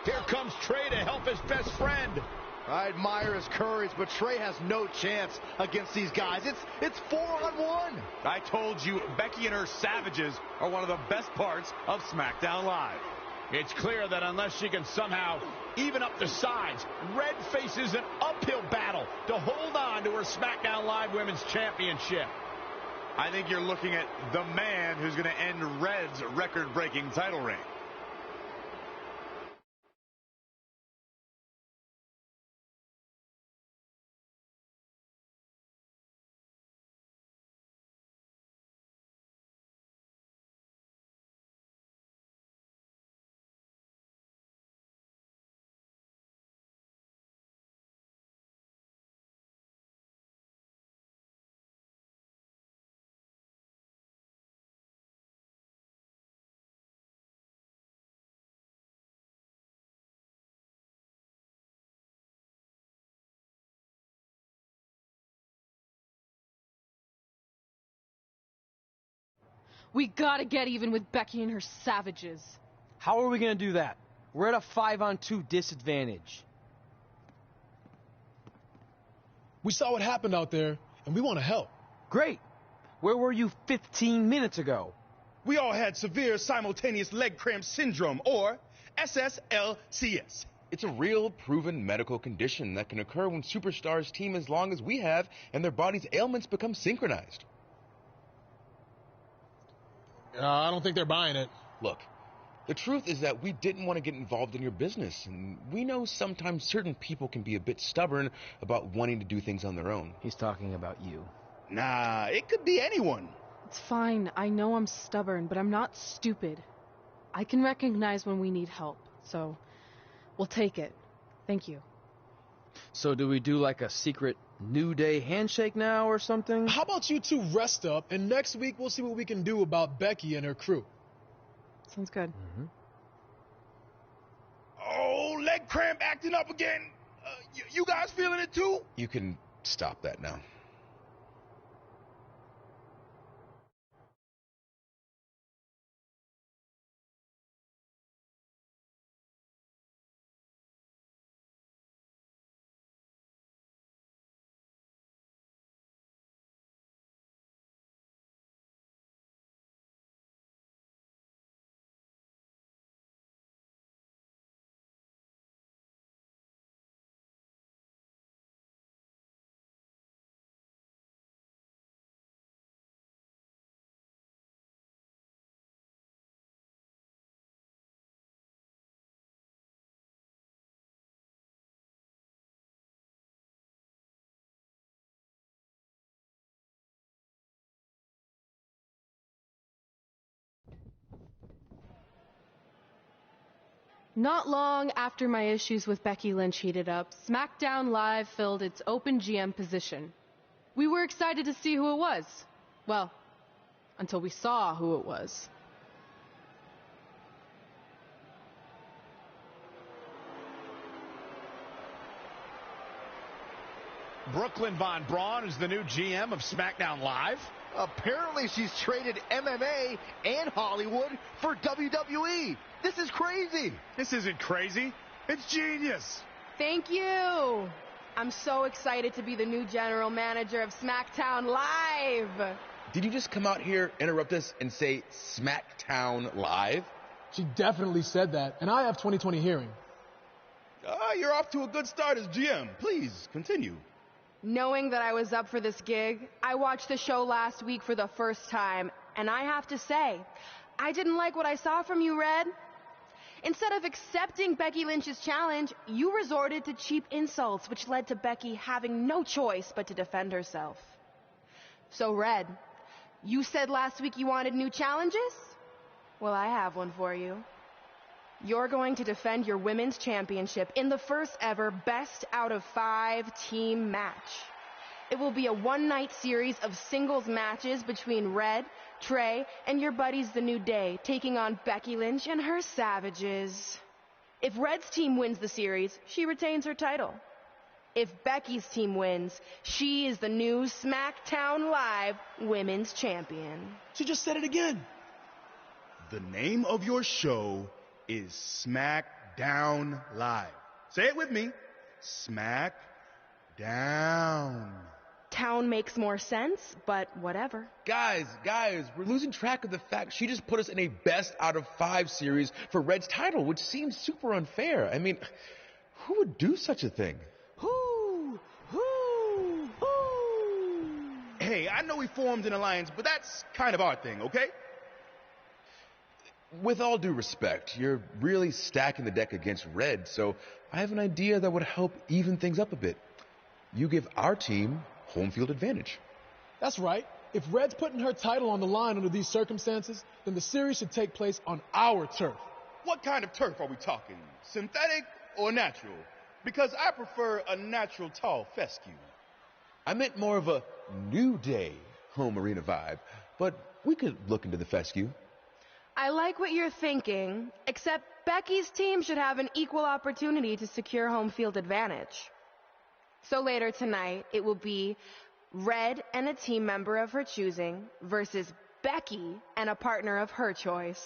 Here comes Trey to help his best friend. I admire his courage, but Trey has no chance against these guys. It's 4-on-1. I told you, Becky and her Savages are one of the best parts of SmackDown Live. It's clear that unless she can somehow even up the sides, Red faces an uphill battle to hold on to her SmackDown Live Women's Championship. I think you're looking at the man who's going to end Red's record-breaking title reign. We gotta get even with Becky and her savages. How are we gonna do that? We're at a 5-on-2 disadvantage. We saw what happened out there, and we want to help. Great. Where were you 15 minutes ago? We all had severe simultaneous leg cramp syndrome, or SSLCS. It's a real, proven medical condition that can occur when superstars team as long as we have and their body's ailments become synchronized. I don't think they're buying it. Look, the truth is that we didn't want to get involved in your business, and we know sometimes certain people can be a bit stubborn about wanting to do things on their own. He's talking about you. Nah, it could be anyone. It's fine. I know I'm stubborn, but I'm not stupid. I can recognize when we need help, so we'll take it. Thank you. So do we do like a secret New Day handshake now or something? How about you two rest up, and next week we'll see what we can do about Becky and her crew. Sounds good. Mm-hmm. Oh, leg cramp acting up again. You guys feeling it too? You can stop that now. Not long after my issues with Becky Lynch heated up, SmackDown Live filled its open GM position. We were excited to see who it was. Well, until we saw who it was. Brooklyn Von Braun is the new GM of SmackDown Live. Apparently she's traded MMA and Hollywood for WWE. This is crazy. This isn't crazy. It's genius. Thank you. I'm so excited to be the new general manager of SmackDown Live. Did you just come out here, interrupt us, and say SmackDown Live? She definitely said that, and I have 20/20 hearing. You're off to a good start as GM. Please, continue. Knowing that I was up for this gig, I watched the show last week for the first time, and I have to say, I didn't like what I saw from you, Red. Instead of accepting Becky Lynch's challenge, you resorted to cheap insults, which led to Becky having no choice but to defend herself. So, Red, you said last week you wanted new challenges? Well, I have one for you. You're going to defend your women's championship in the first ever best out of 5 team match. It will be a one-night series of singles matches between Red, Trey, and your buddies The New Day, taking on Becky Lynch and her savages. If Red's team wins the series, she retains her title. If Becky's team wins, she is the new SmackDown Live Women's Champion. She just said it again. The name of your show is SmackDown Live. Say it with me. SmackDown. Town makes more sense, but whatever. Guys, we're losing track of the fact she just put us in a best out of 5 series for Red's title, which seems super unfair. I mean, who would do such a thing? Who? Hey, I know we formed an alliance, but that's kind of our thing, okay? With all due respect, you're really stacking the deck against Red, so I have an idea that would help even things up a bit. You give our team home field advantage. That's right. If Red's putting her title on the line under these circumstances, then the series should take place on our turf. What kind of turf are we talking? Synthetic or natural? Because I prefer a natural tall fescue. I meant more of a New Day home arena vibe, but we could look into the fescue. I like what you're thinking, except Becky's team should have an equal opportunity to secure home field advantage. So later tonight, it will be Red and a team member of her choosing versus Becky and a partner of her choice.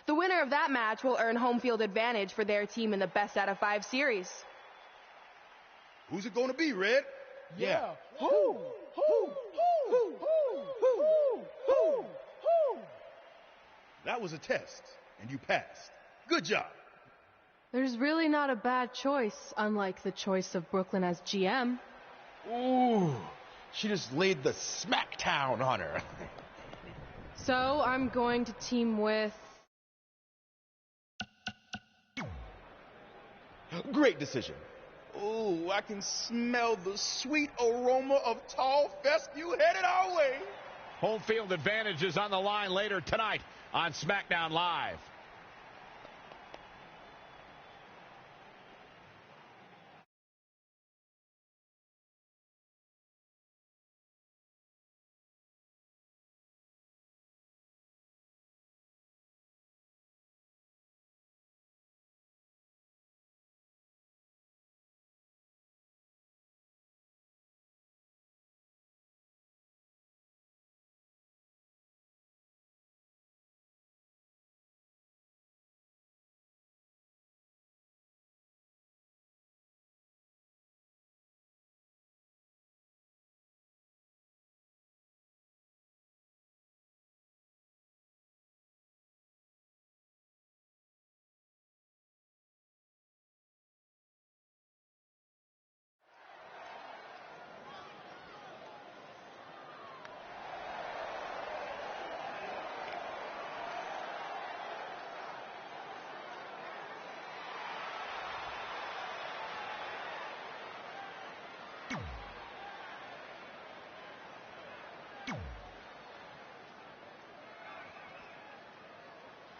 The winner of that match will earn home field advantage for their team in the best out of 5 series. Who's it going to be, Red? Yeah. Who? That was a test, and you passed. Good job. There's really not a bad choice, unlike the choice of Brooklyn as GM. Ooh, she just laid the smackdown on her. So I'm going to team with... Great decision. Ooh, I can smell the sweet aroma of Tall Fescue headed our way. Home field advantage is on the line later tonight on SmackDown Live.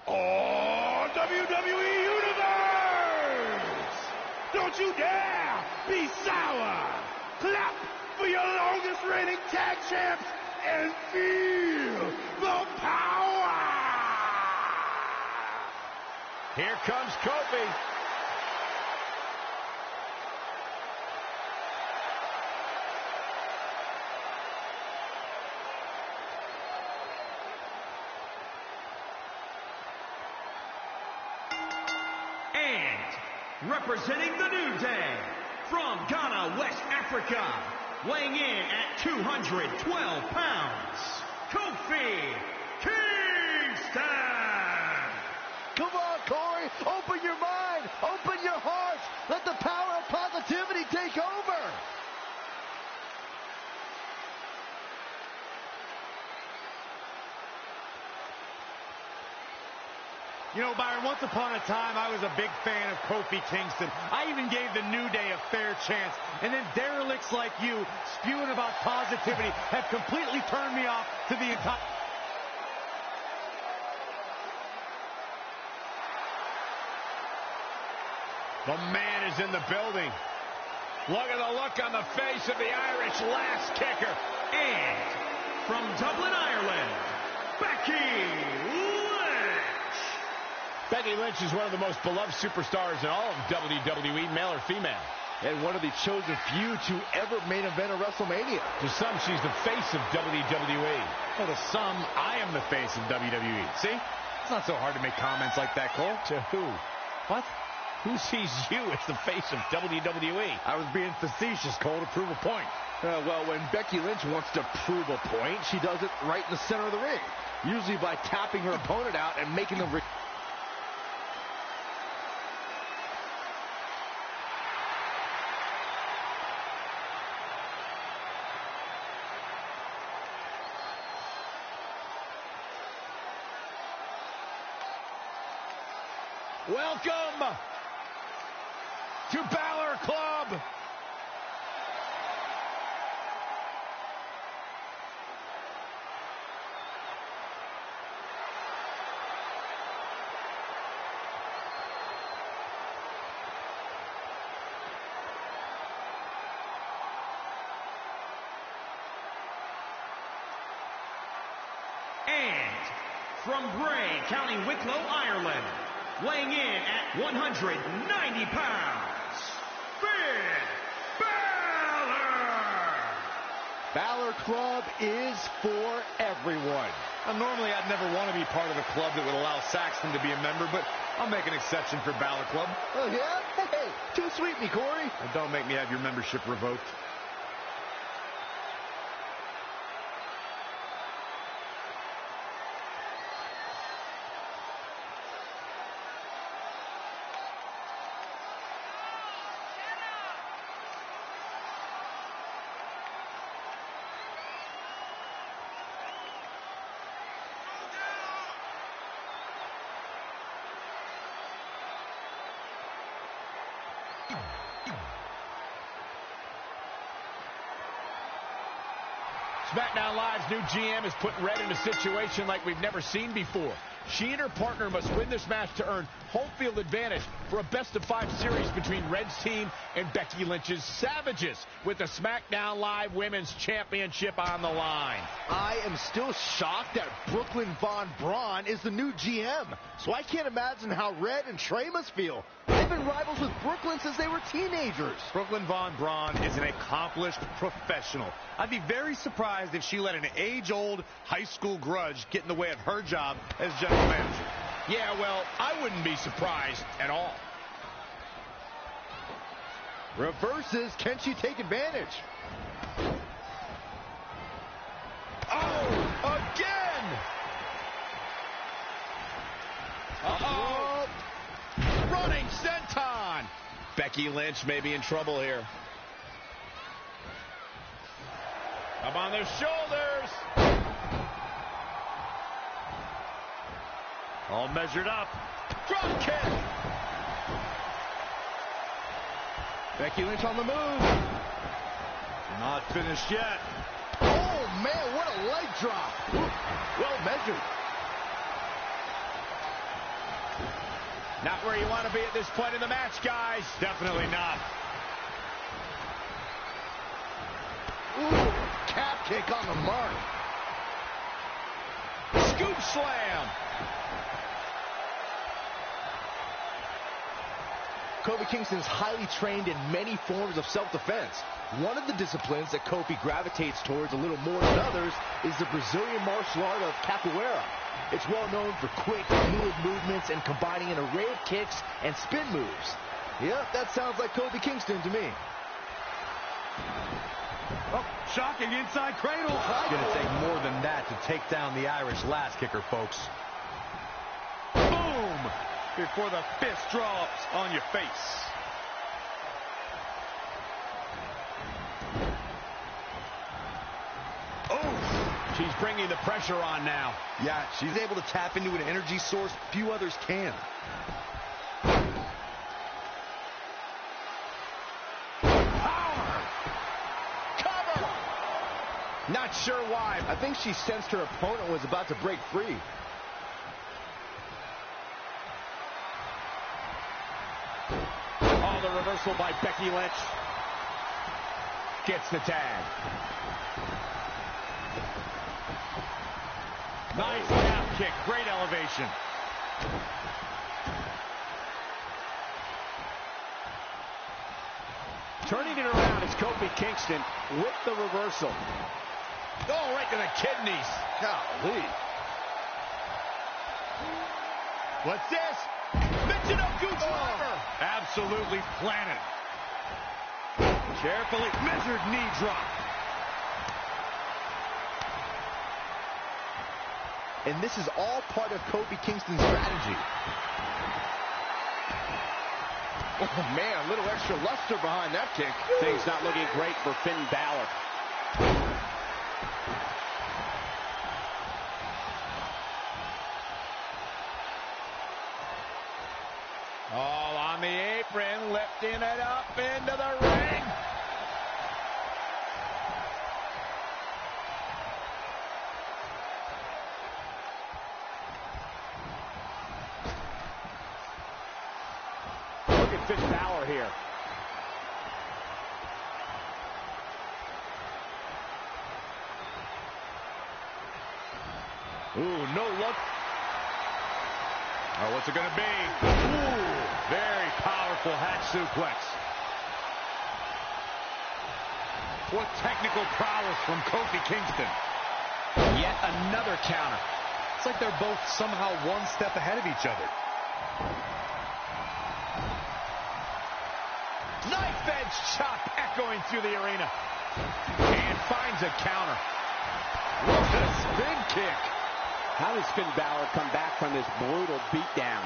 Oh, WWE Universe! Don't you dare be sour! Clap for your longest reigning tag champs and feel the power! Here comes Kofi. And representing the New Day, from Ghana, West Africa, weighing in at 212 pounds, Kofi Kingston! Come on, Corey, open your mind, open your heart, let the power of positivity take over. You know, Byron, once upon a time, I was a big fan of Kofi Kingston. I even gave the New Day a fair chance. And then derelicts like you, spewing about positivity, have completely turned me off to the entire... The man is in the building. Look at the look on the face of the Irish last kicker. And from Dublin, Ireland, Becky Lynch. Becky Lynch is one of the most beloved superstars in all of WWE, male or female. And one of the chosen few to ever main event a WrestleMania. To some, she's the face of WWE. Well, to some, I am the face of WWE. See? It's not so hard to make comments like that, Cole. To who? What? Who sees you as the face of WWE? I was being facetious, Cole, to prove a point. Well, when Becky Lynch wants to prove a point, she does it right in the center of the ring. Usually by tapping her opponent out and making them... Welcome to Balor Club. And from Bray, County Wicklow, Ireland, weighing in at 190 pounds, Finn Balor! Balor Club is for everyone. Now, normally, I'd never want to be part of a club that would allow Saxton to be a member, but I'll make an exception for Balor Club. Oh, yeah? Hey, too sweet me, Corey. Well, don't make me have your membership revoked. SmackDown Live's new GM is putting Red in a situation like we've never seen before. She and her partner must win this match to earn home field advantage for a best-of-5 series between Red's team and Becky Lynch's Savages, with the SmackDown Live Women's Championship on the line. I am still shocked that Brooklyn Von Braun is the new GM, so I can't imagine how Red and Trey must feel. They've been rivals with Brooklyn since they were teenagers. Brooklyn Von Braun is an accomplished professional. I'd be very surprised if she let an age-old high school grudge get in the way of her job as general manager. Yeah, well, I wouldn't be surprised at all. Reverses, can she take advantage? Oh, again! Uh-oh! Running senton! Becky Lynch may be in trouble here. Up on their shoulders. All measured up. Drop kick. Becky Lynch on the move. Not finished yet. Oh, man, what a leg drop. Well measured. Not where you want to be at this point in the match, guys. Definitely not. Ooh, calf kick on the mark. Scoop slam. Kofi Kingston's highly trained in many forms of self-defense. One of the disciplines that Kofi gravitates towards a little more than others is the Brazilian martial art of capoeira. It's well known for quick, fluid movements and combining an array of kicks and spin moves. Yep, that sounds like Kofi Kingston to me. Oh, shocking inside cradle. It's going to take more than that to take down the Irish last kicker, folks. Boom! Before the fist drops on your face. Oh, she's bringing the pressure on now. Yeah, she's able to tap into an energy source few others can. Not sure why. I think she sensed her opponent was about to break free. Oh, the reversal by Becky Lynch. Gets the tag. Nice calf kick. Great elevation. Turning it around is Kofi Kingston with the reversal. Oh, right to the kidneys. Golly. What's this? Michinoku driver. Absolutely planted. Carefully measured knee drop. And this is all part of Kofi Kingston's strategy. Oh, man, a little extra luster behind that kick. Things not looking great for Finn Balor. All on the apron, lifting it up into the ring. Look at Finn Balor here. Ooh, no look. Oh, what's it going to be? Ooh, very powerful hat suplex. What technical prowess from Kofi Kingston. Yet another counter. It's like they're both somehow one step ahead of each other. Knife edge chop echoing through the arena. And finds a counter. What a spin kick. How does Finn Balor come back from this brutal beatdown?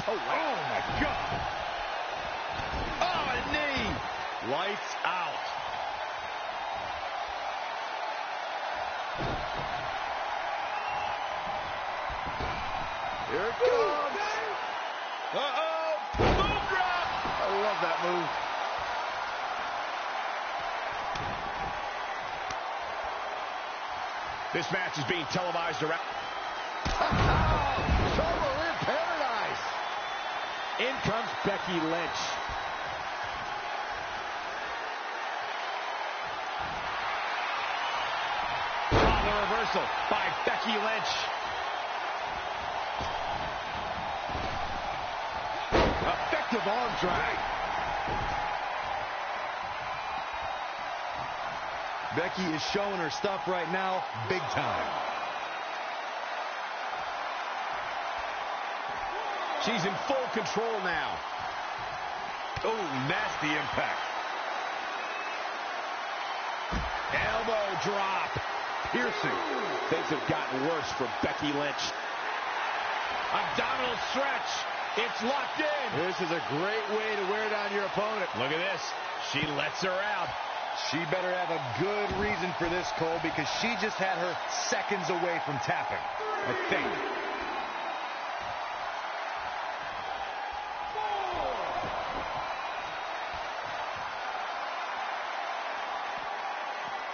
Oh, wow. Oh, my God. Oh, a knee. Lights out. Here it comes. Uh-oh. Boom drop. I love that move. This match is being televised around. Trouble in paradise. In comes Becky Lynch. Oh, the reversal by Becky Lynch. Effective arm drag. Becky is showing her stuff right now, big time. She's in full control now. Oh, nasty impact. Elbow drop. Piercing. Things have gotten worse for Becky Lynch. Abdominal stretch. It's locked in. This is a great way to wear down your opponent. Look at this. She lets her out. She better have a good reason for this, Cole, because she just had her seconds away from tapping, I think.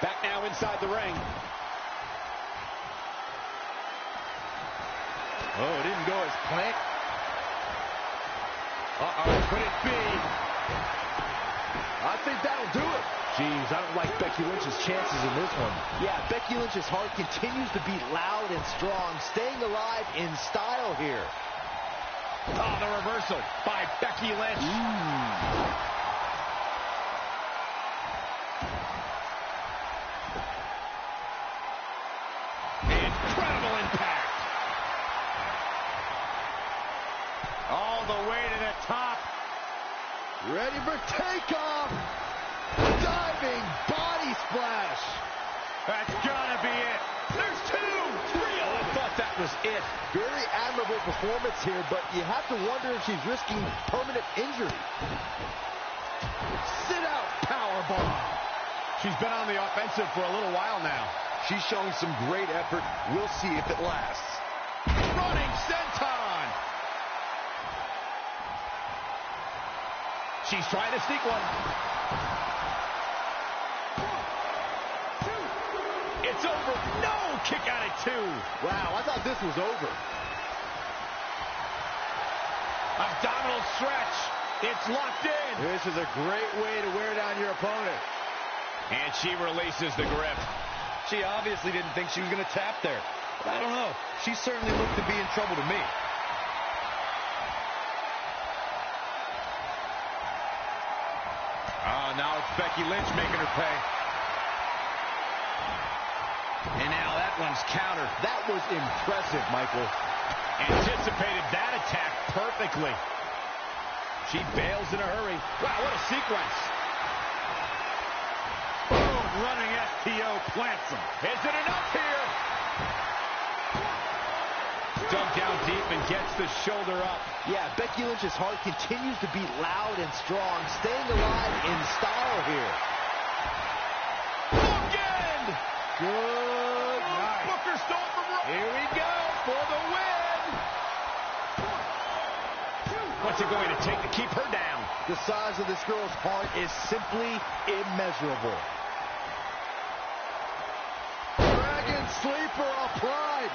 Back now inside the ring. Oh, it didn't go as planned. Uh-oh, could it be? I think that'll do it. Jeez, I don't like Becky Lynch's chances in this one. Yeah, Becky Lynch's heart continues to beat loud and strong, staying alive in style here. Oh, the reversal by Becky Lynch. Incredible impact. All the way to the top. Ready for takeoff. Diving body splash. That's gotta be it. There's 2, 3. Oh, I thought that was it. Very admirable performance here, but you have to wonder if she's risking permanent injury. Sit out powerbomb. She's been on the offensive for a little while now. She's showing some great effort. We'll see if it lasts. Running senton. She's trying to sneak one. It's over. No! Kick out at 2. Wow, I thought this was over. Abdominal stretch. It's locked in. This is a great way to wear down your opponent. And she releases the grip. She obviously didn't think she was going to tap there. But I don't know. She certainly looked to be in trouble to me. Oh, now it's Becky Lynch making her pay. And now that one's countered. That was impressive, Michael. Anticipated that attack perfectly. She bails in a hurry. Wow, what a sequence. Boom, running STO plants him. Is it enough here? Dug down deep and gets the shoulder up. Yeah, Becky Lynch's heart continues to beat loud and strong, staying alive in style here. Again! Good night. Booker stole from Roman. Here we go for the win. What's it going to take to keep her down? The size of this girl's heart is simply immeasurable. Dragon sleeper applied.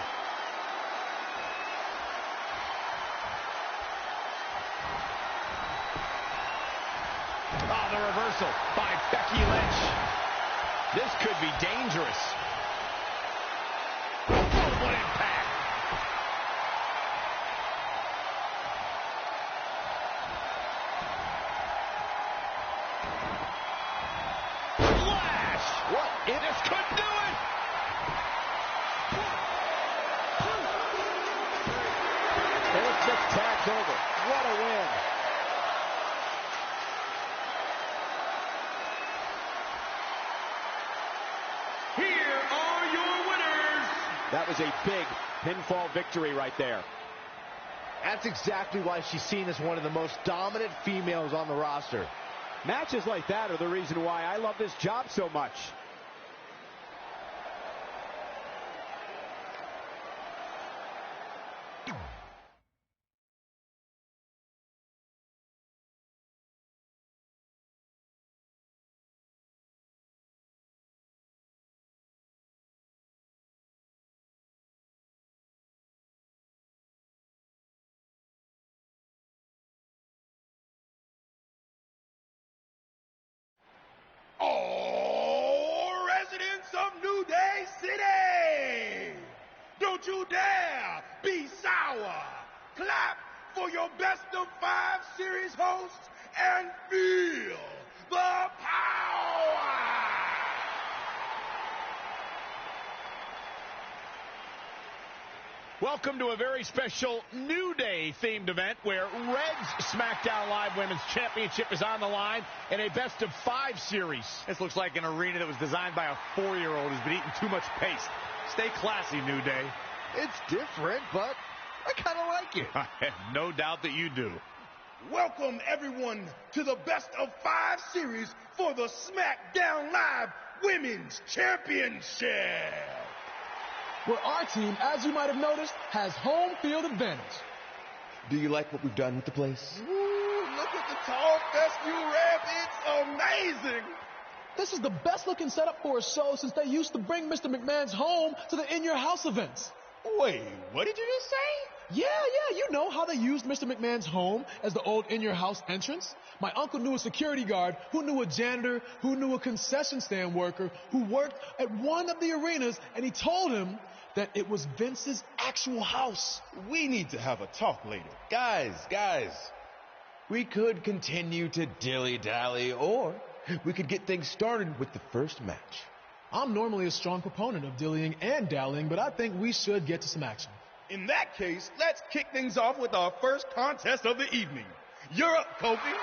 Oh, the reversal by Becky Lynch. This could be dangerous. was a big pinfall victory right there. That's exactly why she's seen as one of the most dominant females on the roster. Matches like that are the reason why I love this job so much. Oh, residents of New Day City! Don't you dare be sour! Clap for your best of 5 series host and feel the power! Welcome to a very special New Day themed event where Red's SmackDown Live Women's Championship is on the line in a best of 5 series. This looks like an arena that was designed by a 4-year-old who's been eating too much paste. Stay classy, New Day. It's different, but I kind of like it. I have no doubt that you do. Welcome, everyone, to the best of 5 series for the SmackDown Live Women's Championship. Where our team, as you might have noticed, has home field advantage. Do you like what we've done with the place? Ooh, look at the tall fescue ramp. It's amazing. This is the best looking setup for a show since they used to bring Mr. McMahon's home to the In Your House events. Wait, what did you just say? Yeah, you know how they used Mr. McMahon's home as the old In Your House entrance? My uncle knew a security guard, who knew a janitor, who knew a concession stand worker, who worked at one of the arenas, and he told him that it was Vince's actual house. We need to have a talk later. Guys, we could continue to dilly-dally, or we could get things started with the first match. I'm normally a strong proponent of dillying and dallying, but I think we should get to some action. In that case, let's kick things off with our first contest of the evening. You're up, Kofi.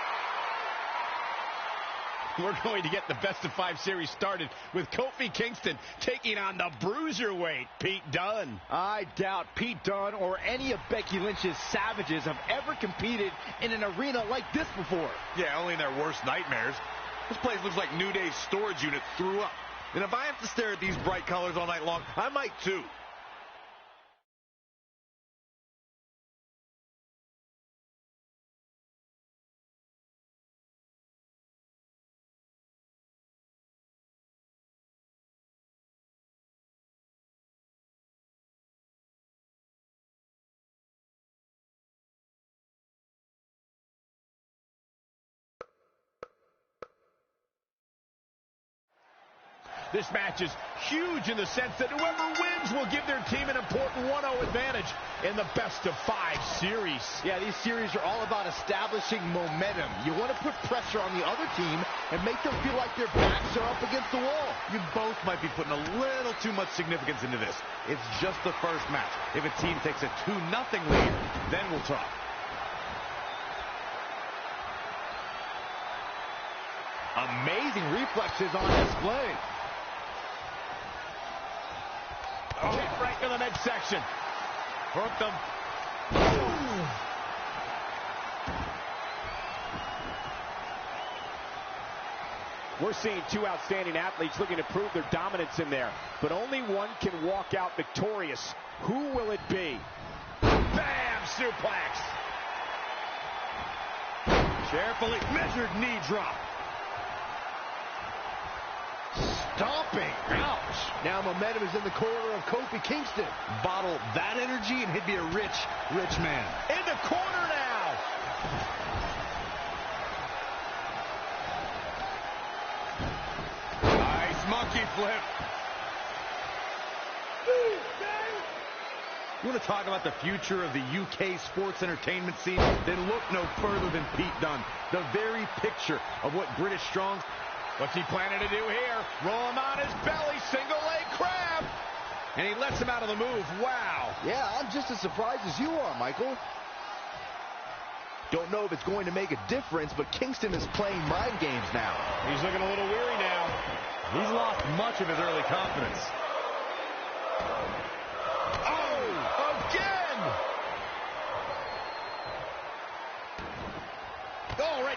We're going to get the best of 5 series started with Kofi Kingston taking on the bruiserweight Pete Dunne. I doubt Pete Dunne or any of Becky Lynch's savages have ever competed in an arena like this before. Yeah, only in their worst nightmares. This place looks like New Day's storage unit threw up. And if I have to stare at these bright colors all night long, I might too. This match is huge in the sense that whoever wins will give their team an important 1-0 advantage in the best of 5 series. Yeah, these series are all about establishing momentum. You want to put pressure on the other team and make them feel like their backs are up against the wall. You both might be putting a little too much significance into this. It's just the first match. If a team takes a 2-0 lead, then we'll talk. Amazing reflexes on display. Oh, kick right to the midsection. Hooked them. We're seeing 2 outstanding athletes looking to prove their dominance in there, but only one can walk out victorious. Who will it be? Bam! Suplex. Carefully measured knee drop. Stomping. Ouch. Now momentum is in the corner of Kofi Kingston. Bottle that energy and he'd be a rich man. In the corner now. Nice monkey flip. You want to talk about the future of the UK sports entertainment scene? Then look no further than Pete Dunne. The very picture of what British Strong... What's he planning to do here? Roll him on his belly, single leg crab. And he lets him out of the move. Wow. Yeah, I'm just as surprised as you are, Michael. Don't know if it's going to make a difference, but Kingston is playing mind games now. He's looking a little weary now. He's lost much of his early confidence.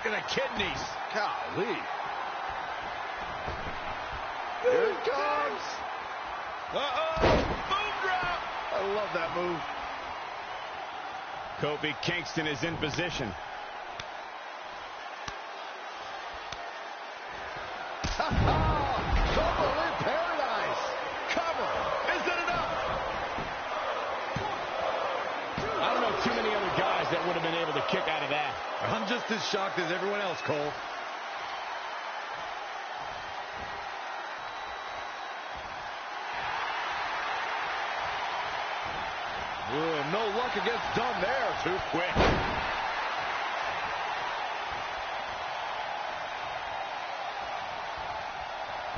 to the kidneys. Golly. Here it comes. Uh-oh. Boom drop. I love that move. Kofi Kingston is in position. Couple in paradise. Cover. Is it enough? I don't know too many other guys that would have been able to kick out of that. I'm just as shocked as everyone else, Cole. No luck against Dunn there. Too quick.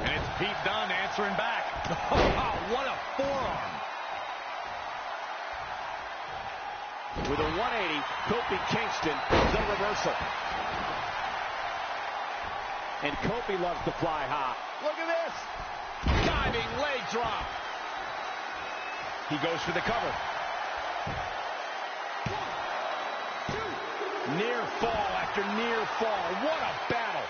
And it's Pete Dunne answering back. What a forearm. With a 180, Kofi Kingston, the reversal. And Kofi loves to fly high. Look at this. Diving leg drop. He goes for the cover. Near fall after near fall. What a battle.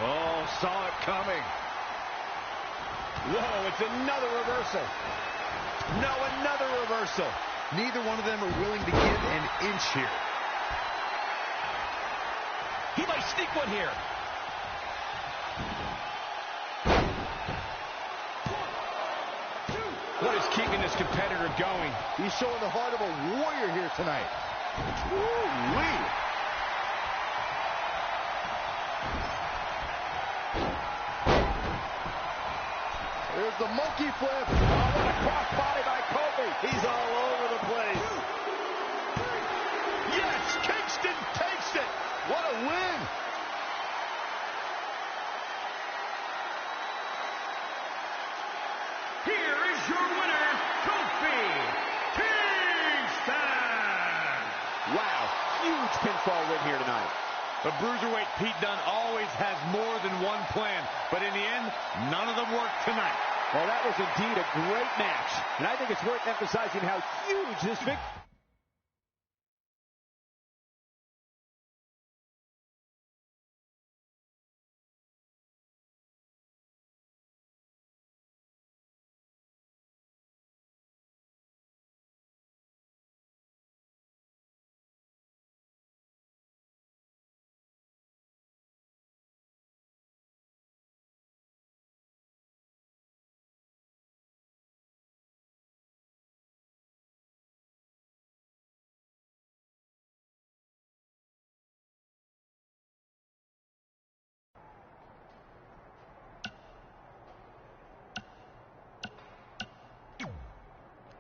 Oh, saw it coming. Whoa, it's another reversal. No, another reversal. Neither one of them are willing to give an inch here. He might sneak one here. What is keeping this competitor going? He's showing the heart of a warrior here tonight. Woo-wee. There's the monkey flip. Oh, what a cross body by Kofi. He's all over the place. Yes, Kingston takes it. What a win. Here is your winner, Kofi Kingston. Wow, huge pinfall win here tonight. The bruiserweight Pete Dunne always has more than one plan, but in the end, none of them worked tonight. Well, that was indeed a great match, and I think it's worth emphasizing how huge this victory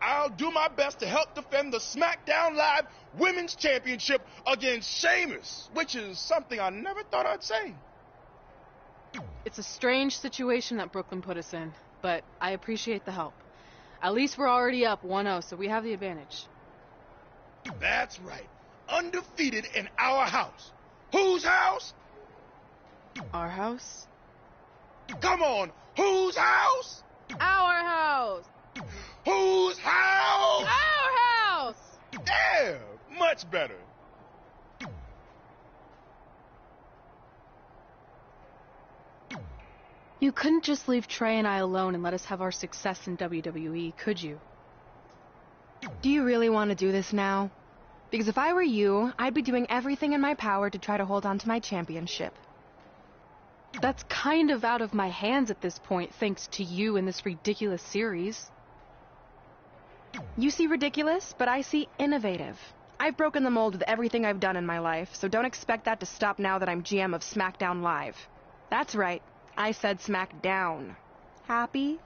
I'll do my best to help defend the SmackDown Live Women's Championship against Sheamus, which is something I never thought I'd say. It's a strange situation that Brooklyn put us in, but I appreciate the help. At least we're already up 1-0, so we have the advantage. That's right. Undefeated in our house. Whose house? Our house? Come on, whose house? Our house! Whose house? Our house! Yeah, much better. You couldn't just leave Trey and I alone and let us have our success in WWE, could you? Do you really want to do this now? Because if I were you, I'd be doing everything in my power to try to hold on to my championship. That's kind of out of my hands at this point, thanks to you and this ridiculous series. You see ridiculous, but I see innovative. I've broken the mold with everything I've done in my life, so don't expect that to stop now that I'm GM of SmackDown Live. That's right, I said SmackDown. Happy?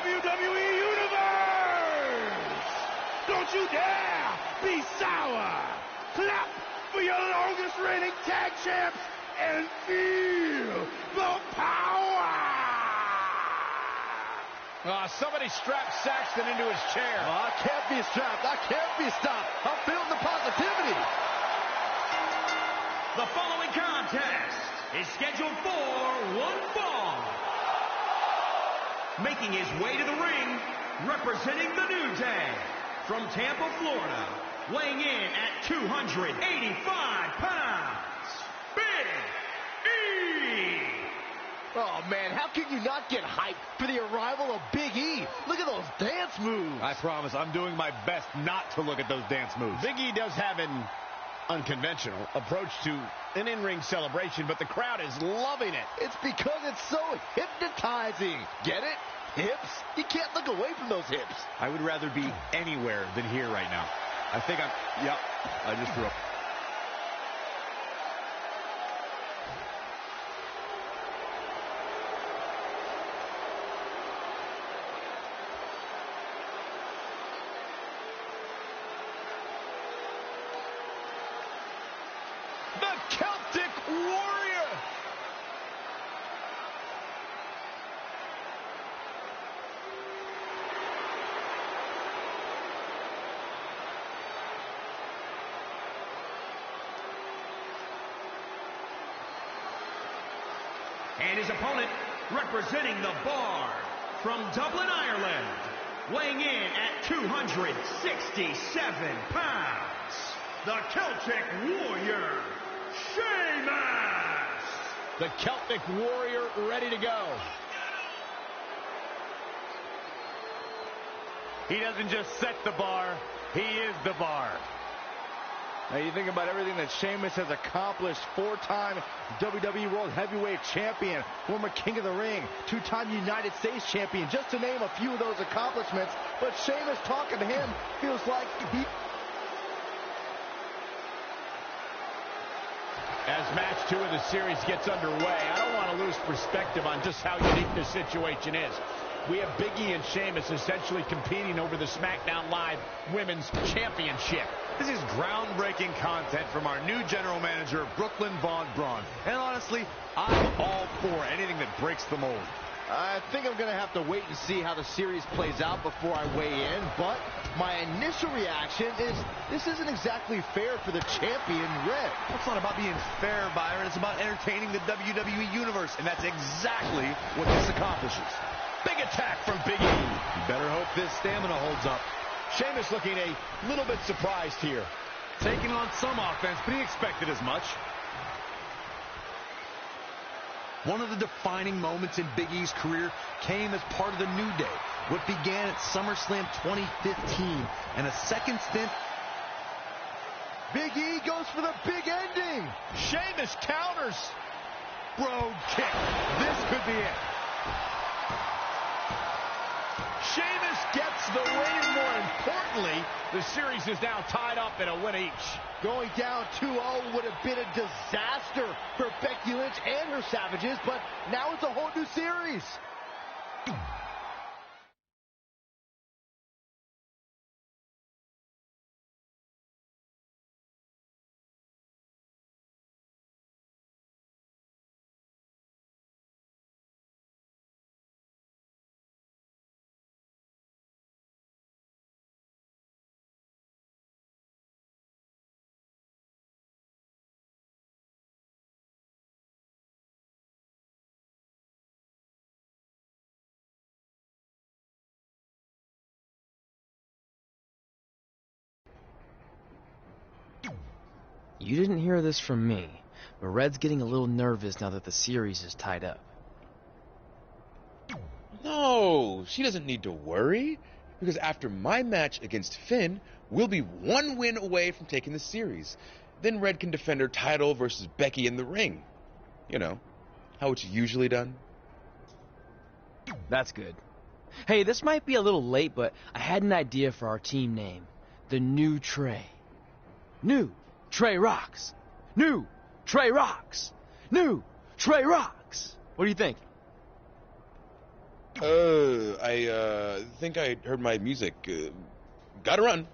WWE Universe! Don't you dare be sour! Clap for your longest reigning tag champs and feel the power! Somebody strapped Saxton into his chair. I can't be strapped. I can't be stopped. I'm feeling the positivity. The following contest is scheduled for one fall. Making his way to the ring, representing the New Day, from Tampa, Florida, weighing in at 285 pounds, Big E! Oh, man, how can you not get hyped for the arrival of Big E? Look at those dance moves. I promise I'm doing my best not to look at those dance moves. Big E does have an unconventional approach to an in-ring celebration, but the crowd is loving it. It's because it's so hypnotizing. Get it? Hips? You can't look away from those hips. I would rather be anywhere than here right now. I think I just threw up. The Celtic Warrior! And his opponent, representing the Bar, from Dublin, Ireland, weighing in at 267 pounds, the Celtic Warrior, Sheamus! The Celtic Warrior ready to go. He doesn't just set the bar, he is the bar. Now you think about everything that Sheamus has accomplished. 4-time WWE World Heavyweight Champion, former King of the Ring, 2-time United States Champion, just to name a few of those accomplishments. But Sheamus, talking to him, feels like he... As match 2 of the series gets underway, I don't want to lose perspective on just how unique this situation is. We have Big E and Sheamus essentially competing over the SmackDown Live Women's Championship. This is groundbreaking content from our new general manager, Brooklyn Von Braun. And honestly, I'm all for anything that breaks the mold. I think I'm going to have to wait and see how the series plays out before I weigh in, but my initial reaction is this isn't exactly fair for the champion, Red. It's not about being fair, Byron. It's about entertaining the WWE Universe, and that's exactly what this accomplishes. Big attack from Big E. You better hope this stamina holds up. Sheamus looking a little bit surprised here. Taking on some offense, but he expected as much. One of the defining moments in Big E's career came as part of the New Day. What began at SummerSlam 2015, and a second stint. Big E goes for the big ending. Sheamus counters. Brogue kick. This could be it. Sheamus gets the win. More importantly, the series is now tied up in a win each. Going down 2-0 would have been a disaster for Becky Lynch and her Savages, but now it's a whole new series. You didn't hear this from me, but Red's getting a little nervous now that the series is tied up. No, she doesn't need to worry, because after my match against Finn, we'll be one win away from taking the series. Then Red can defend her title versus Becky in the ring. You know, how it's usually done. That's good. Hey, this might be a little late, but I had an idea for our team name. The New Trey. New Trey Rocks. New Trey Rocks. New Trey Rocks. What do you think? I think I heard my music. Gotta run.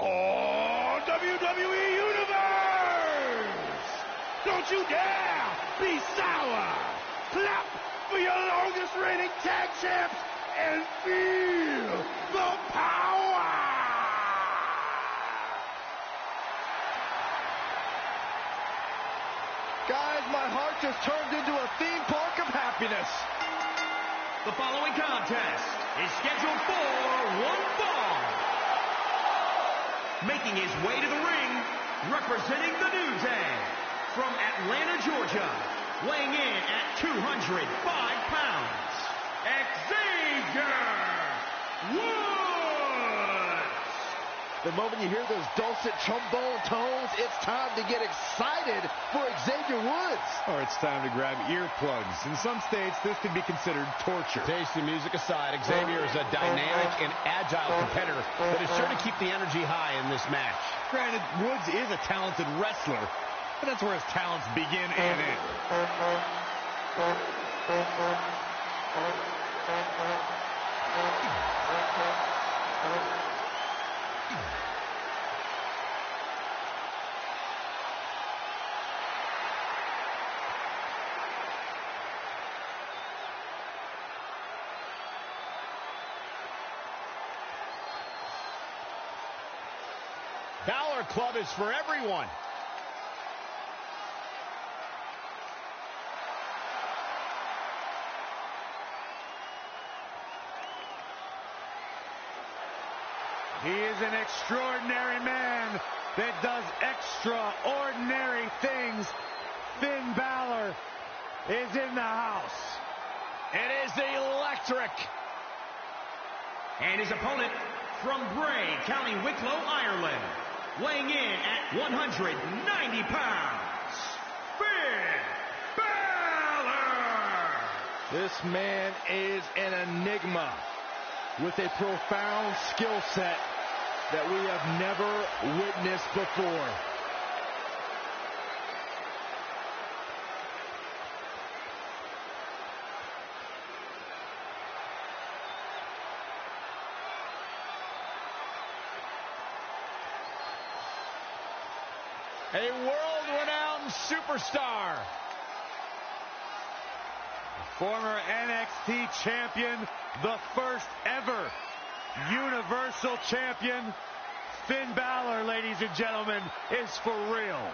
Oh, WWE Universe! Don't you dare be sour! Clap for your longest reigning tag champs and feel the power! Guys, my heart just turned into a theme park of happiness. The following contest is scheduled for one fall. Making his way to the ring, representing the New Day, from Atlanta, Georgia, weighing in at 205 pounds, Xavier Woods! The moment you hear those dulcet trombone tones, it's time to get excited for Xavier Woods. Or it's time to grab earplugs. In some states, this can be considered torture. Tasty music aside, Xavier is a dynamic and agile competitor that is sure to keep the energy high in this match. Granted, Woods is a talented wrestler, but that's where his talents begin and end. Balor Club is for everyone. He is an extraordinary man that does extraordinary things. Finn Balor is in the house. It is electric. And his opponent from Bray, County Wicklow, Ireland, weighing in at 190 pounds, Finn Balor! This man is an enigma with a profound skill set that we have never witnessed before. A world-renowned superstar. Former NXT champion, the first ever Universal champion, Finn Balor, ladies and gentlemen, is for real.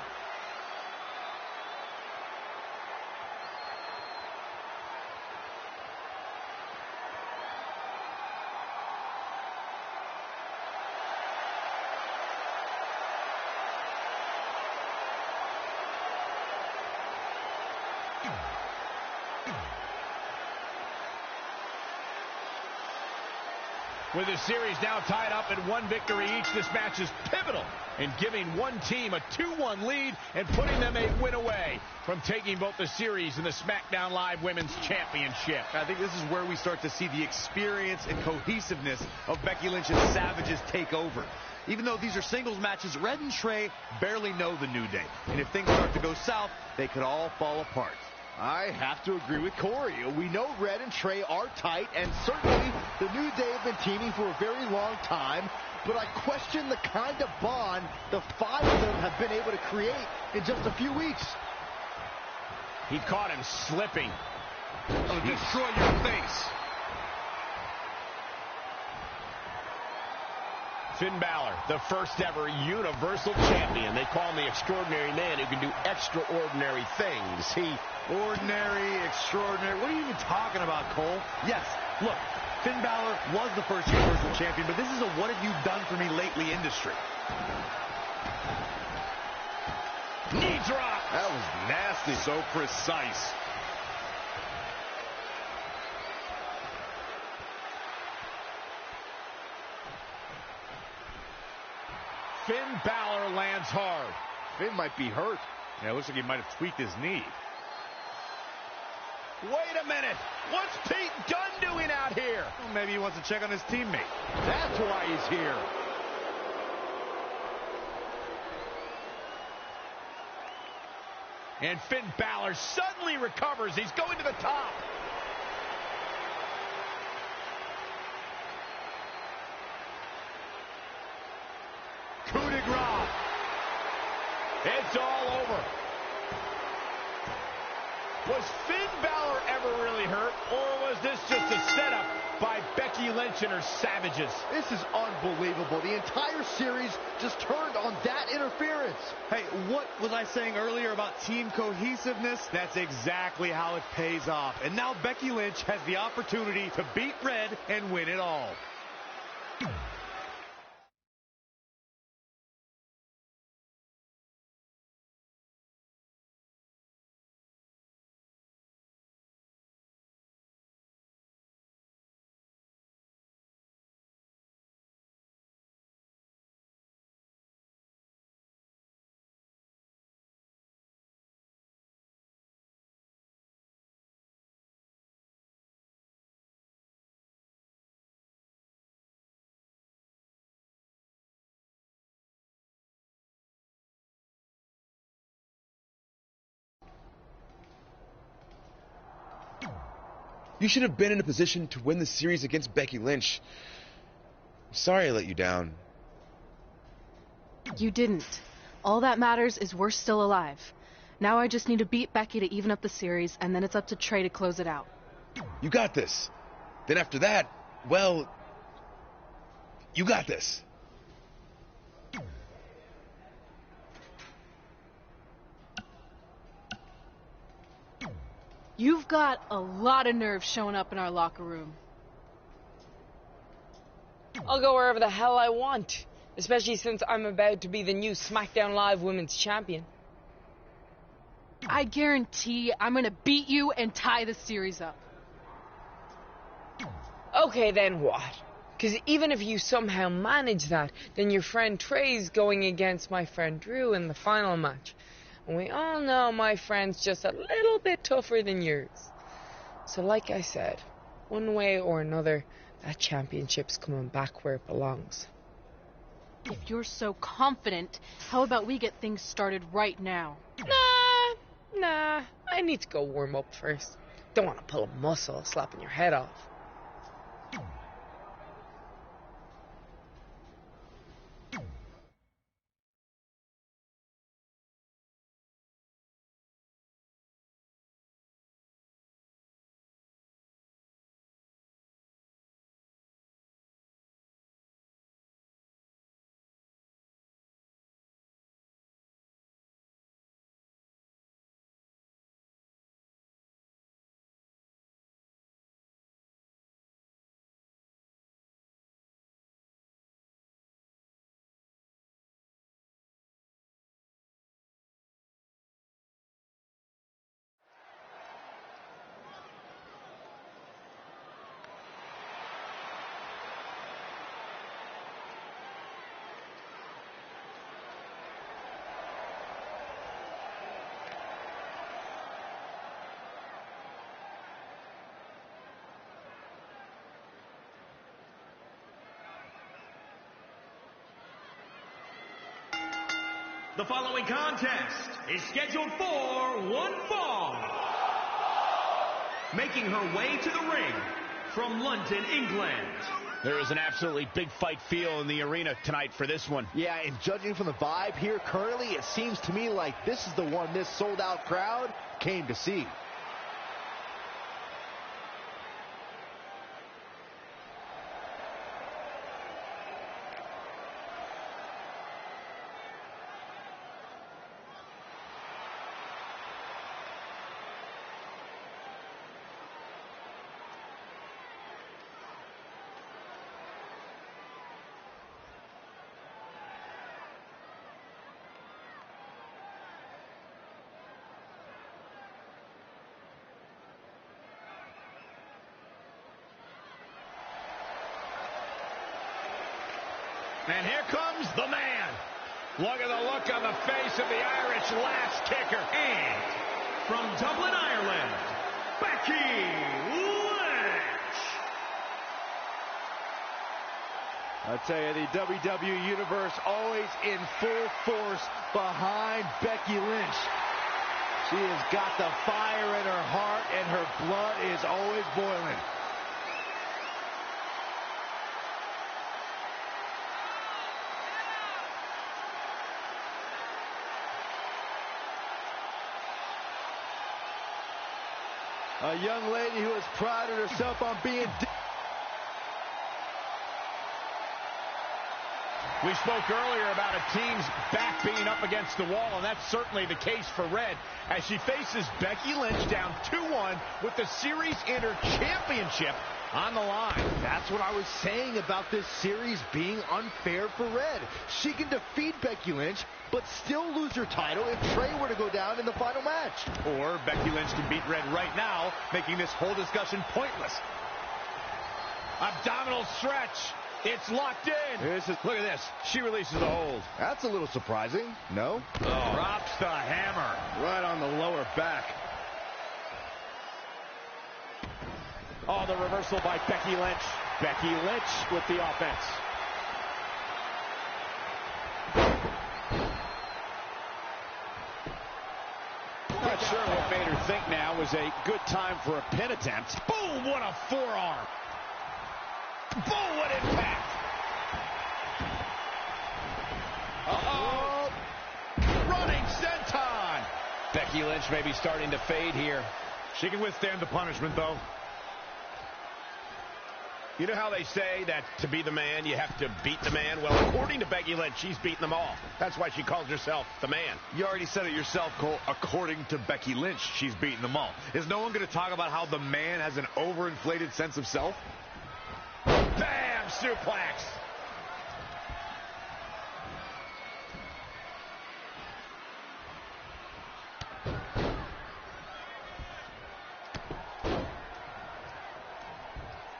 With the series now tied up at one victory each, this match is pivotal in giving one team a 2-1 lead and putting them a win away from taking both the series and the SmackDown Live Women's Championship. I think this is where we start to see the experience and cohesiveness of Becky Lynch and Savage's take over. Even though these are singles matches, Red and Trey barely know the New Day. And if things start to go south, they could all fall apart. I have to agree with Corey. We know Red and Trey are tight, and certainly the New Day have been teaming for a very long time, but I question the kind of bond the five of them have been able to create in just a few weeks. He caught him slipping. Oh, destroy your face. Finn Balor, the first ever Universal Champion. They call him the extraordinary man who can do extraordinary things. Ordinary, extraordinary. What are you even talking about, Cole? Yes, look, Finn Balor was the first Universal Champion, but this is a what have you done for me lately industry. Knee drop. That was nasty. So precise. Finn Balor lands hard. Finn might be hurt. Yeah, it looks like he might have tweaked his knee. Wait a minute. What's Pete Dunne doing out here? Well, maybe he wants to check on his teammate. That's why he's here. And Finn Balor suddenly recovers. He's going to the top. Coup de grace. It's all over. Was Finn Balor ever really hurt, or was this just a setup by Becky Lynch and her savages? This is unbelievable. The entire series just turned on that interference. Hey, what was I saying earlier about team cohesiveness? That's exactly how it pays off. And now Becky Lynch has the opportunity to beat Red and win it all. You should have been in a position to win the series against Becky Lynch. I'm sorry I let you down. You didn't. All that matters is we're still alive. Now I just need to beat Becky to even up the series, and then it's up to Trey to close it out. You got this. Then after that, well, you got this. You've got a lot of nerve showing up in our locker room. I'll go wherever the hell I want, especially since I'm about to be the new SmackDown Live Women's Champion. I guarantee I'm gonna beat you and tie the series up. Okay, then what? Because even if you somehow manage that, then your friend Trey's going against my friend Drew in the final match. And we all know my friend's just a little bit tougher than yours. So like I said, one way or another, that championship's coming back where it belongs. If you're so confident, how about we get things started right now? Nah, I need to go warm up first. Don't want to pull a muscle slapping your head off. The following contest is scheduled for one fall. Making her way to the ring from London, England. There is an absolutely big fight feel in the arena tonight for this one. Yeah, and judging from the vibe here currently, it seems to me like this is the one this sold-out crowd came to see. And here comes the man, Look at the look on the face of the Irish last kicker. And from Dublin, Ireland, Becky Lynch. I tell you, the WWE Universe always in full force behind Becky Lynch. She has got the fire in her heart, and her blood is always boiling. A young lady who has prided herself on being... We spoke earlier about a team's back being up against the wall, and that's certainly the case for Red as she faces Becky Lynch down 2-1 with the Series Inter Championship on the line. That's what I was saying about this series being unfair for Red. She can defeat Becky Lynch, but still lose her title if Trey were to go down in the final match. Or Becky Lynch can beat Red right now, making this whole discussion pointless. Abdominal stretch. It's locked in. Look at this. She releases the hold. That's a little surprising. No? Oh. Drops the hammer. Right on the lower back. Oh, the reversal by Becky Lynch. Becky Lynch with the offense. Not sure what made her think now was a good time for a pin attempt. Boom, what a forearm. Boom, what impact. Uh-oh. Running senton. Becky Lynch may be starting to fade here. She can withstand the punishment, though. You know how they say that to be the man, you have to beat the man? Well, according to Becky Lynch, she's beaten them all. That's why she calls herself the man. You already said it yourself, Cole. According to Becky Lynch, she's beaten them all. Is no one going to talk about how the man has an overinflated sense of self? Bam! Suplex.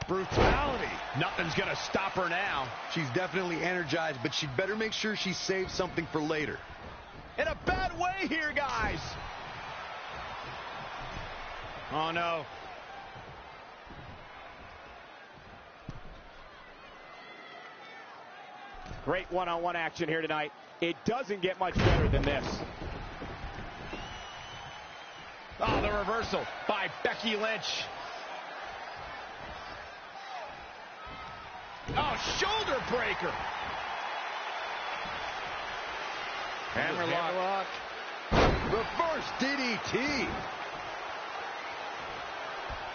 Brutality. Nothing's going to stop her now. She's definitely energized, but she'd better make sure she saves something for later. In a bad way here, guys. Oh, no. Great one-on-one action here tonight. It doesn't get much better than this. Oh, the reversal by Becky Lynch. Oh, shoulder breaker. Hammerlock. Reverse DDT.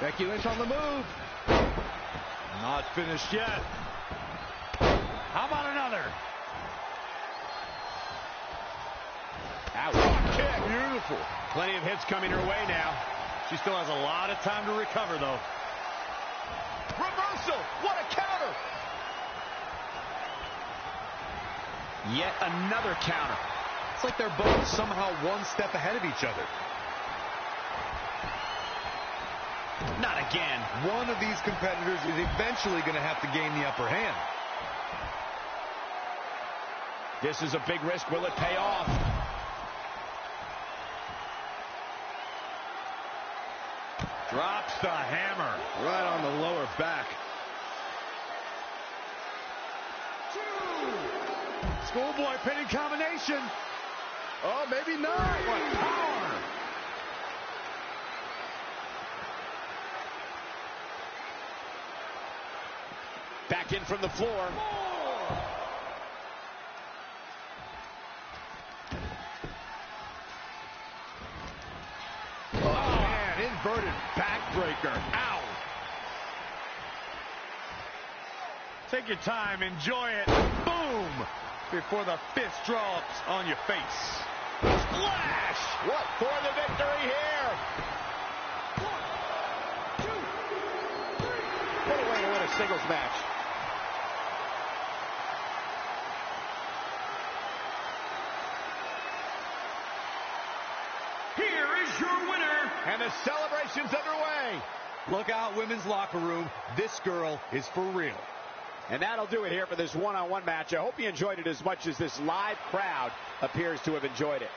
Becky Lynch on the move. Not finished yet. How about another? Ouch. Kick. Beautiful. Plenty of hits coming her way now. She still has a lot of time to recover, though. Reversal. What a counter. Yet another counter. It's like they're both somehow one step ahead of each other. Not again. One of these competitors is eventually going to have to gain the upper hand. This is a big risk. Will it pay off? Drops the hammer. Right on the lower back. Schoolboy pinning combination. Oh, maybe not. What power. Back in from the floor. Oh, man, inverted backbreaker. Ow. Take your time, enjoy it. Boom! Before the fist drops on your face. Splash! What? For the victory here. 1, 2, 3. What a way to win a singles match. Here is your winner. And the celebration's underway. Look out, women's locker room. This girl is for real. And that'll do it here for this one-on-one match. I hope you enjoyed it as much as this live crowd appears to have enjoyed it.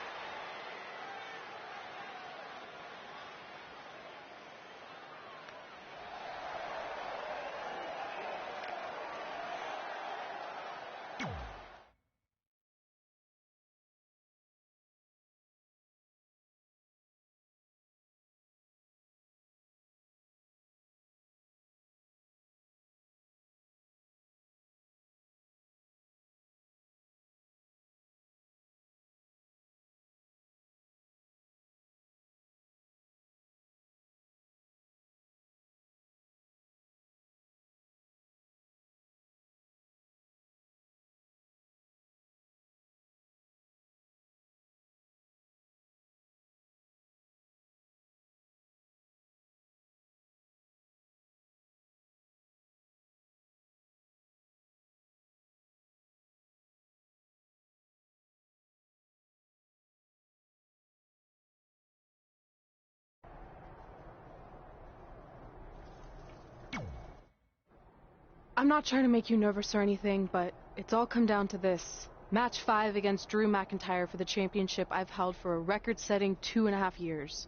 I'm not trying to make you nervous or anything, but it's all come down to this. Match 5 against Drew McIntyre for the championship I've held for a record-setting 2.5 years.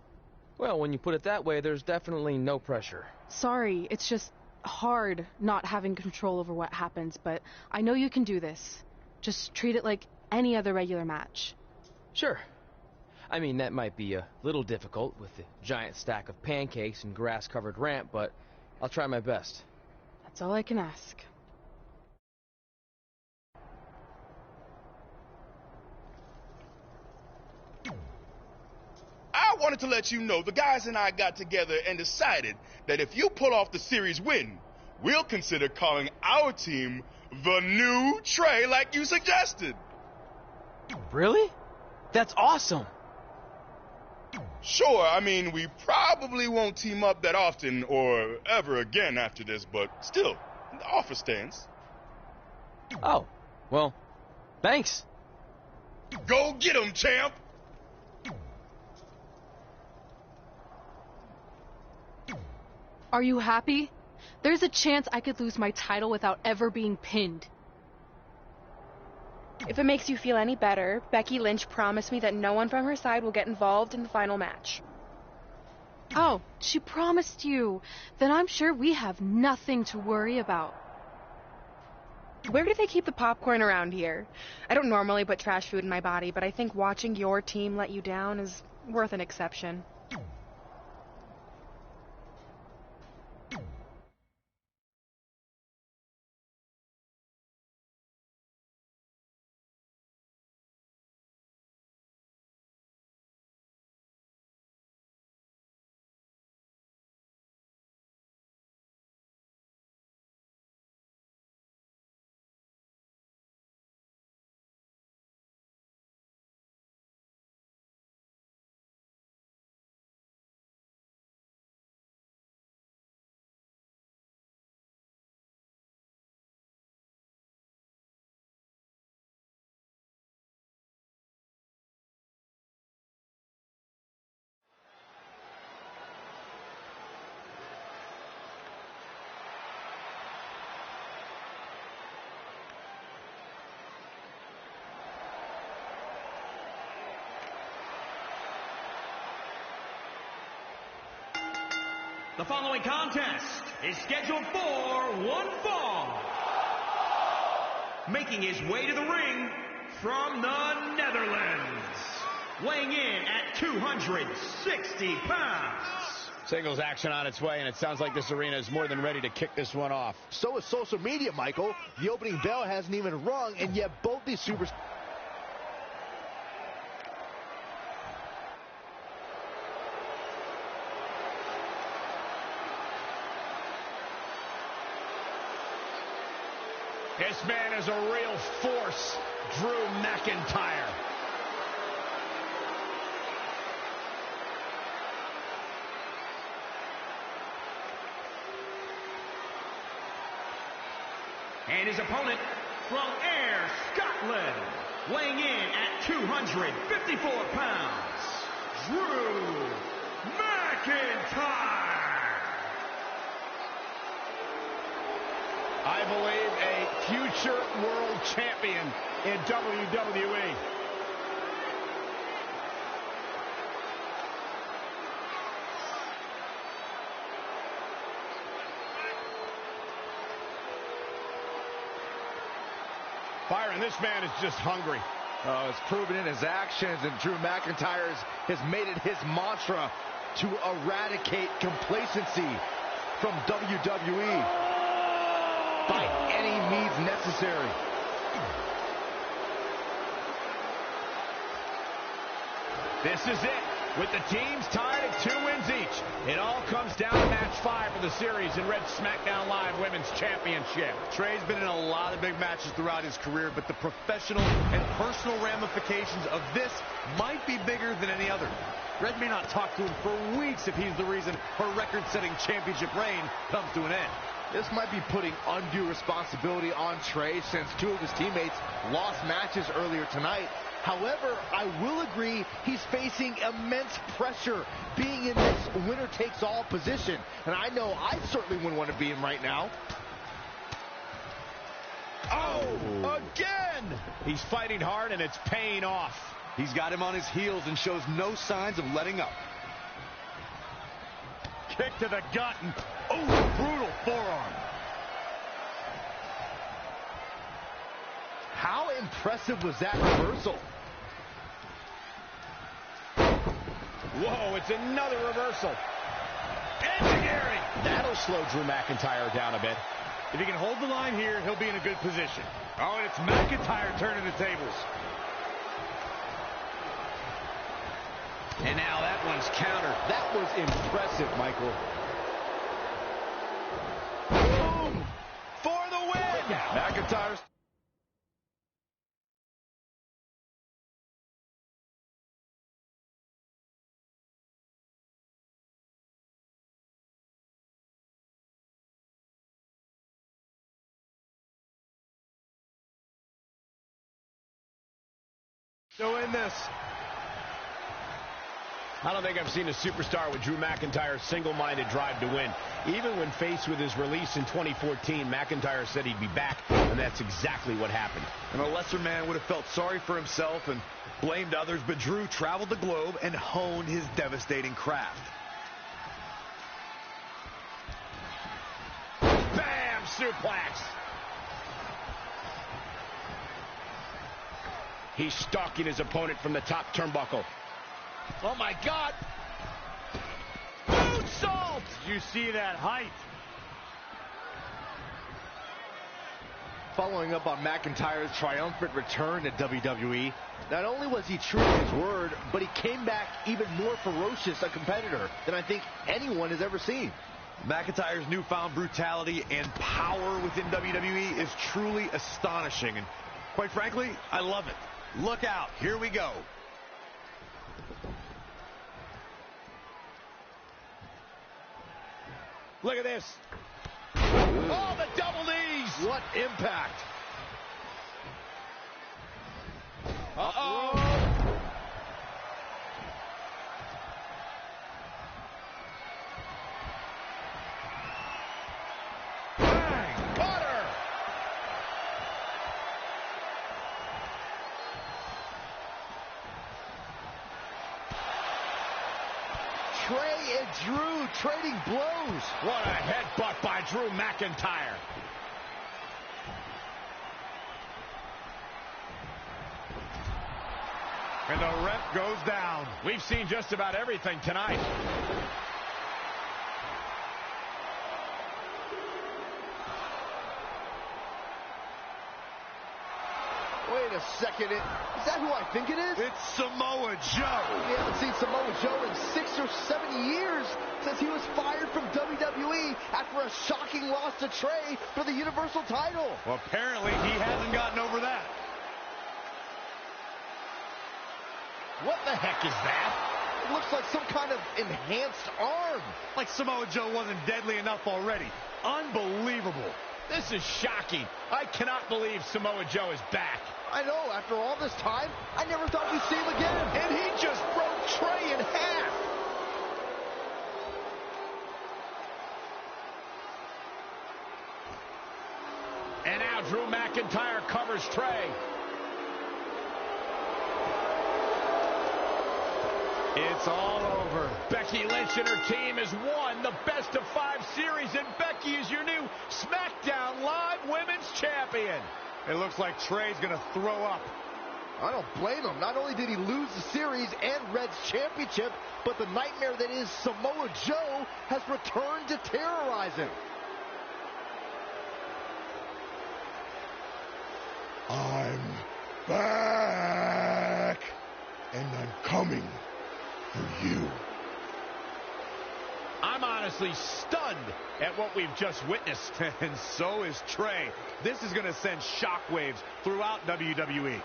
Well, when you put it that way, there's definitely no pressure. Sorry, it's just hard not having control over what happens, but I know you can do this. Just treat it like any other regular match. Sure. I mean, that might be a little difficult with the giant stack of pancakes and grass-covered ramp, but I'll try my best. That's all I can ask. I wanted to let you know the guys and I got together and decided that if you pull off the series win, we'll consider calling our team the New Trey like you suggested. Really? That's awesome! Sure, I mean, we probably won't team up that often or ever again after this, but still, the offer stands. Oh, well, thanks. Go get 'em, champ! Are you happy? There's a chance I could lose my title without ever being pinned. If it makes you feel any better, Becky Lynch promised me that no one from her side will get involved in the final match. Oh, she promised you. Then I'm sure we have nothing to worry about. Where do they keep the popcorn around here? I don't normally put trash food in my body, but I think watching your team let you down is worth an exception. The following contest is scheduled for one fall. Making his way to the ring from the Netherlands. Weighing in at 260 pounds. Singles action on its way, and it sounds like this arena is more than ready to kick this one off. So is social media, Michael. The opening bell hasn't even rung, and yet both these superstars... This man is a real force, Drew McIntyre. And his opponent from Ayr, Scotland, weighing in at 254 pounds, Drew McIntyre. I believe a future world champion in WWE. Byron, this man is just hungry. It's proven in his actions, and Drew McIntyre has made it his mantra to eradicate complacency from WWE by any means necessary. This is it. With the teams tied at 2 wins each, it all comes down to match 5 of the series in Red SmackDown Live Women's Championship. Trey's been in a lot of big matches throughout his career, but the professional and personal ramifications of this might be bigger than any other. Red may not talk to him for weeks if he's the reason her record-setting championship reign comes to an end. This might be putting undue responsibility on Trey, since 2 of his teammates lost matches earlier tonight. However, I will agree he's facing immense pressure being in this winner-takes-all position. And I know I certainly wouldn't want to be him right now. Oh, again! He's fighting hard, and it's paying off. He's got him on his heels and shows no signs of letting up. Kick to the gut, and brutal forearm. How impressive was that reversal? Whoa, it's another reversal. Enzuigiri. That'll slow Drew McIntyre down a bit. If he can hold the line here, he'll be in a good position. Oh, and it's McIntyre turning the tables. And now that one's countered. That was impressive, Michael. Boom! For the win! McIntyre's... So in this, I don't think I've seen a superstar with Drew McIntyre's single-minded drive to win. Even when faced with his release in 2014, McIntyre said he'd be back, and that's exactly what happened. And a lesser man would have felt sorry for himself and blamed others, but Drew traveled the globe and honed his devastating craft. Bam! Suplex! He's stalking his opponent from the top turnbuckle. Oh, my God. Moonsault! Did you see that height? Following up on McIntyre's triumphant return to WWE, not only was he true to his word, but he came back even more ferocious a competitor than I think anyone has ever seen. McIntyre's newfound brutality and power within WWE is truly astonishing, and quite frankly, I love it. Look out, here we go. Look at this. Oh, the double knees. What impact. Uh-oh. Bang! Cutter. Trey and Drew trading blows. What a headbutt by Drew McIntyre. And the ref goes down. We've seen just about everything tonight. Wait a second. Is that who I think it is? It's Samoa Joe. We haven't seen Samoa Joe in 6 or 7 years since he was fired from WWE after a shocking loss to Trey for the Universal title. Well, apparently he hasn't gotten over that. What the heck is that? It looks like some kind of enhanced arm. Like Samoa Joe wasn't deadly enough already. Unbelievable. This is shocking. I cannot believe Samoa Joe is back. I know, after all this time, I never thought we'd see him again. And he just broke Trey in half. And now Drew McIntyre covers Trey. It's all over. Becky Lynch and her team has won the best-of-5 series, and Becky is your new SmackDown Live Women's Champion. It looks like Trey's going to throw up. I don't blame him. Not only did he lose the series and Red's championship, but the nightmare that is Samoa Joe has returned to terrorize him. I'm back, and I'm coming for you. I'm honestly stunned at what we've just witnessed, and so is Trey. This is going to send shockwaves throughout WWE.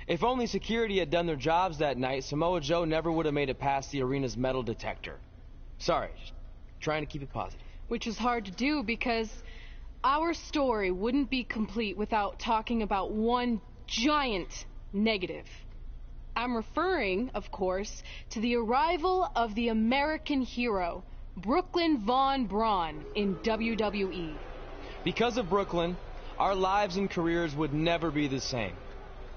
If only security had done their jobs that night, Samoa Joe never would have made it past the arena's metal detector. Sorry, just trying to keep it positive. Which is hard to do because our story wouldn't be complete without talking about one giant negative. I'm referring, of course, to the arrival of the American hero, Brooklyn Von Braun, in WWE. Because of Brooklyn, our lives and careers would never be the same.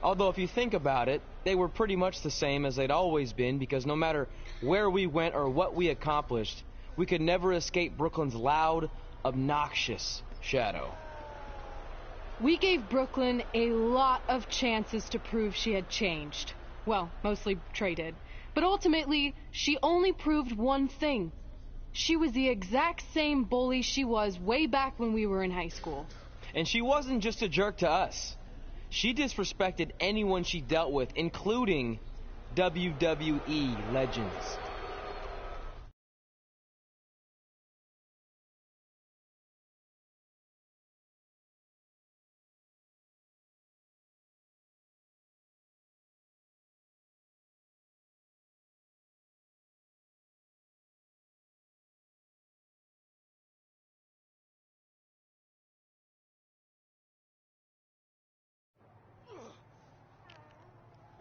Although if you think about it, they were pretty much the same as they'd always been, because no matter where we went or what we accomplished, we could never escape Brooklyn's loud, obnoxious shadow. We gave Brooklyn a lot of chances to prove she had changed. Well, mostly Trey did. But ultimately, she only proved one thing. She was the exact same bully she was way back when we were in high school. And she wasn't just a jerk to us. She disrespected anyone she dealt with, including WWE legends.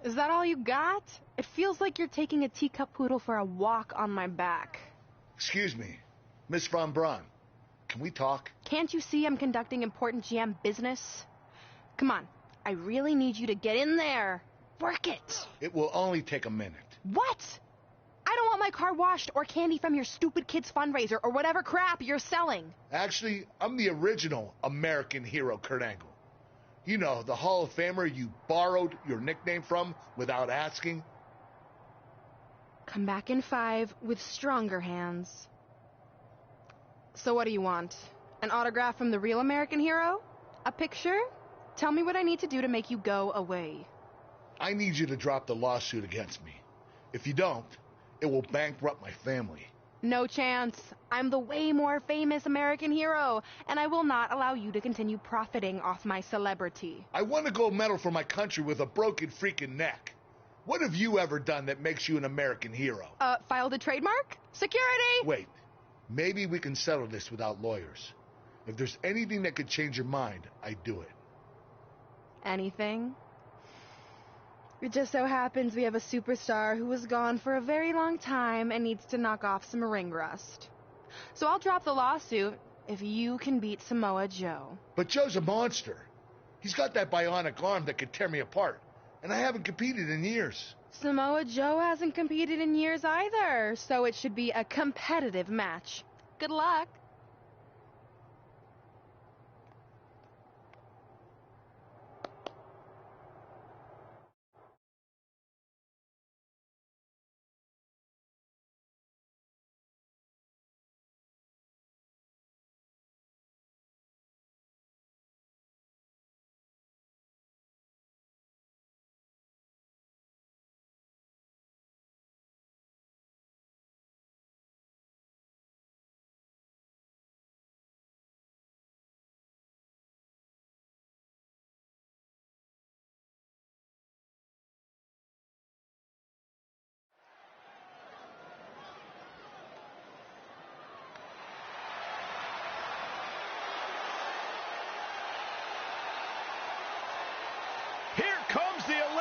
Is that all you got? It feels like you're taking a teacup poodle for a walk on my back. Excuse me, Miss Von Braun. Can we talk? Can't you see I'm conducting important GM business? Come on, I really need you to get in there. Work it. It will only take a minute. What? I don't want my car washed or candy from your stupid kids fundraiser or whatever crap you're selling. Actually, I'm the original American hero, Kurt Angle. You know, the Hall of Famer you borrowed your nickname from without asking. Come back in 5 with stronger hands. So what do you want? An autograph from the real American hero? A picture? Tell me what I need to do to make you go away. I need you to drop the lawsuit against me. If you don't, it will bankrupt my family. No chance. I'm the way more famous American hero, and I will not allow you to continue profiting off my celebrity. I won a gold medal for my country with a broken freaking neck. What have you ever done that makes you an American hero? Filed a trademark? Security! Wait, maybe we can settle this without lawyers. If there's anything that could change your mind, I'd do it. Anything? It just so happens we have a superstar who was gone for a very long time and needs to knock off some ring rust. So I'll drop the lawsuit if you can beat Samoa Joe. But Joe's a monster. He's got that bionic arm that could tear me apart, and I haven't competed in years. Samoa Joe hasn't competed in years either, so it should be a competitive match. Good luck.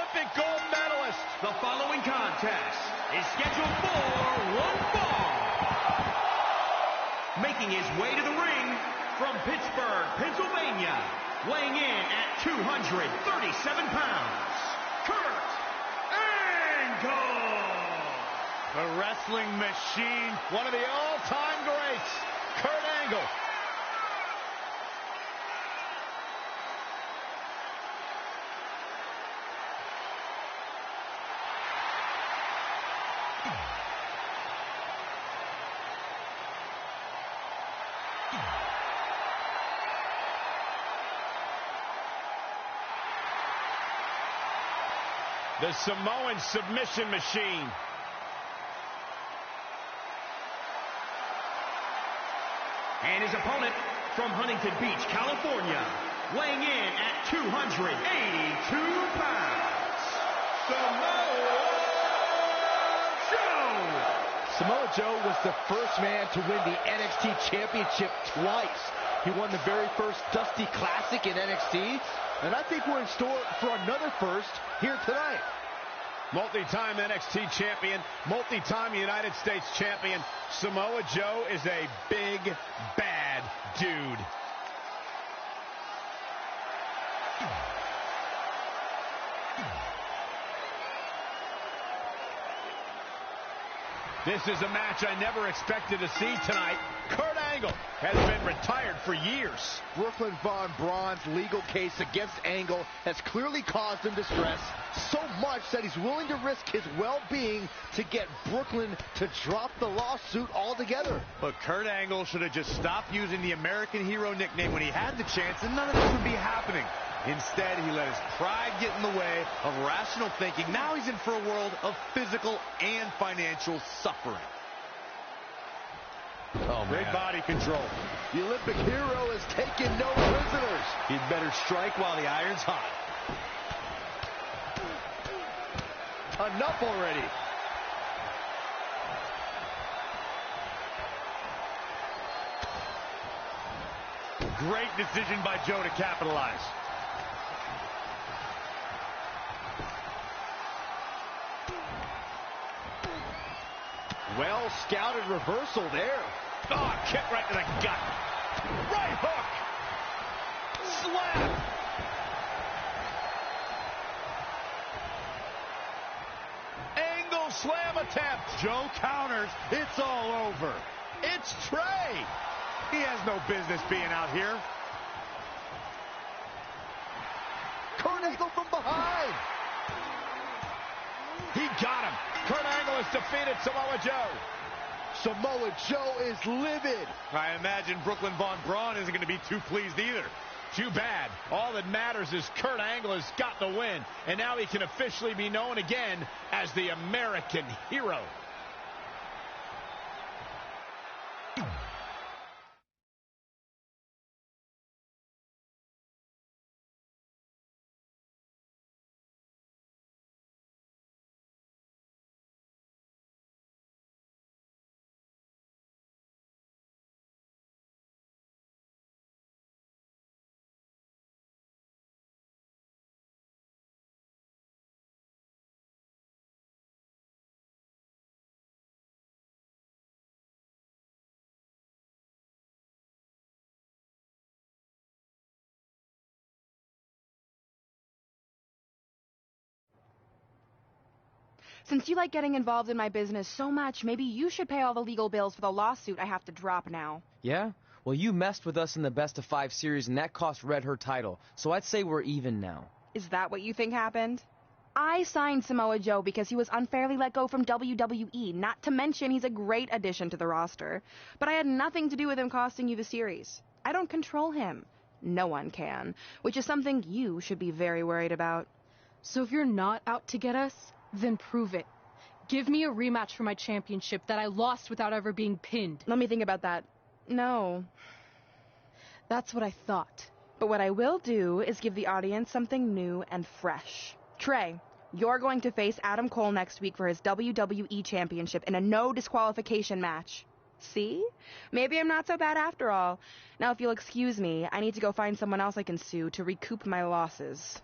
Olympic gold medalist. The following contest is scheduled for one fall. Making his way to the ring from Pittsburgh, Pennsylvania, weighing in at 237 pounds, Kurt Angle. The wrestling machine, one of the all-time greats, Kurt Angle. The Samoan submission machine. And his opponent from Huntington Beach, California, weighing in at 282 pounds, Samoa Joe. Samoa Joe was the first man to win the NXT Championship twice. He won the very first Dusty Classic in NXT, and I think we're in store for another first here tonight. Multi-time NXT champion, multi-time United States champion. Samoa Joe is a big, bad dude. This is a match I never expected to see tonight. Kurt Angle has been retired for years. Brooklyn Von Braun's legal case against Angle has clearly caused him distress, so much that he's willing to risk his well-being to get Brooklyn to drop the lawsuit altogether. But Kurt Angle should have just stopped using the American Hero nickname when he had the chance, and none of this would be happening. Instead, he let his pride get in the way of rational thinking. Now he's in for a world of physical and financial suffering. Oh, man. Great body control. The Olympic hero is taking no prisoners. He'd better strike while the iron's hot. Enough already. Great decision by Joe to capitalize. Well scouted reversal there. Oh, kick right to the gut. Right hook. Slap. Angle slam attempt. Joe counters. It's all over. It's Trey. He has no business being out here. Kurt Angle from behind. He got him. Kurt Angle has defeated Samoa Joe. Samoa Joe is livid. I imagine Brooklyn Von Braun isn't going to be too pleased either. Too bad. All that matters is Kurt Angle has got the win, and now he can officially be known again as the American Hero. Since you like getting involved in my business so much, maybe you should pay all the legal bills for the lawsuit I have to drop now. Yeah? Well, you messed with us in the Best of 5 series, and that cost Red her title. So I'd say we're even now. Is that what you think happened? I signed Samoa Joe because he was unfairly let go from WWE, not to mention he's a great addition to the roster. But I had nothing to do with him costing you the series. I don't control him. No one can, which is something you should be very worried about. So if you're not out to get us, then prove it. Give me a rematch for my championship that I lost without ever being pinned. Let me think about that. No. That's what I thought. But what I will do is give the audience something new and fresh. Trey, you're going to face Adam Cole next week for his WWE Championship in a no disqualification match. See? Maybe I'm not so bad after all. Now, if you'll excuse me, I need to go find someone else I can sue to recoup my losses.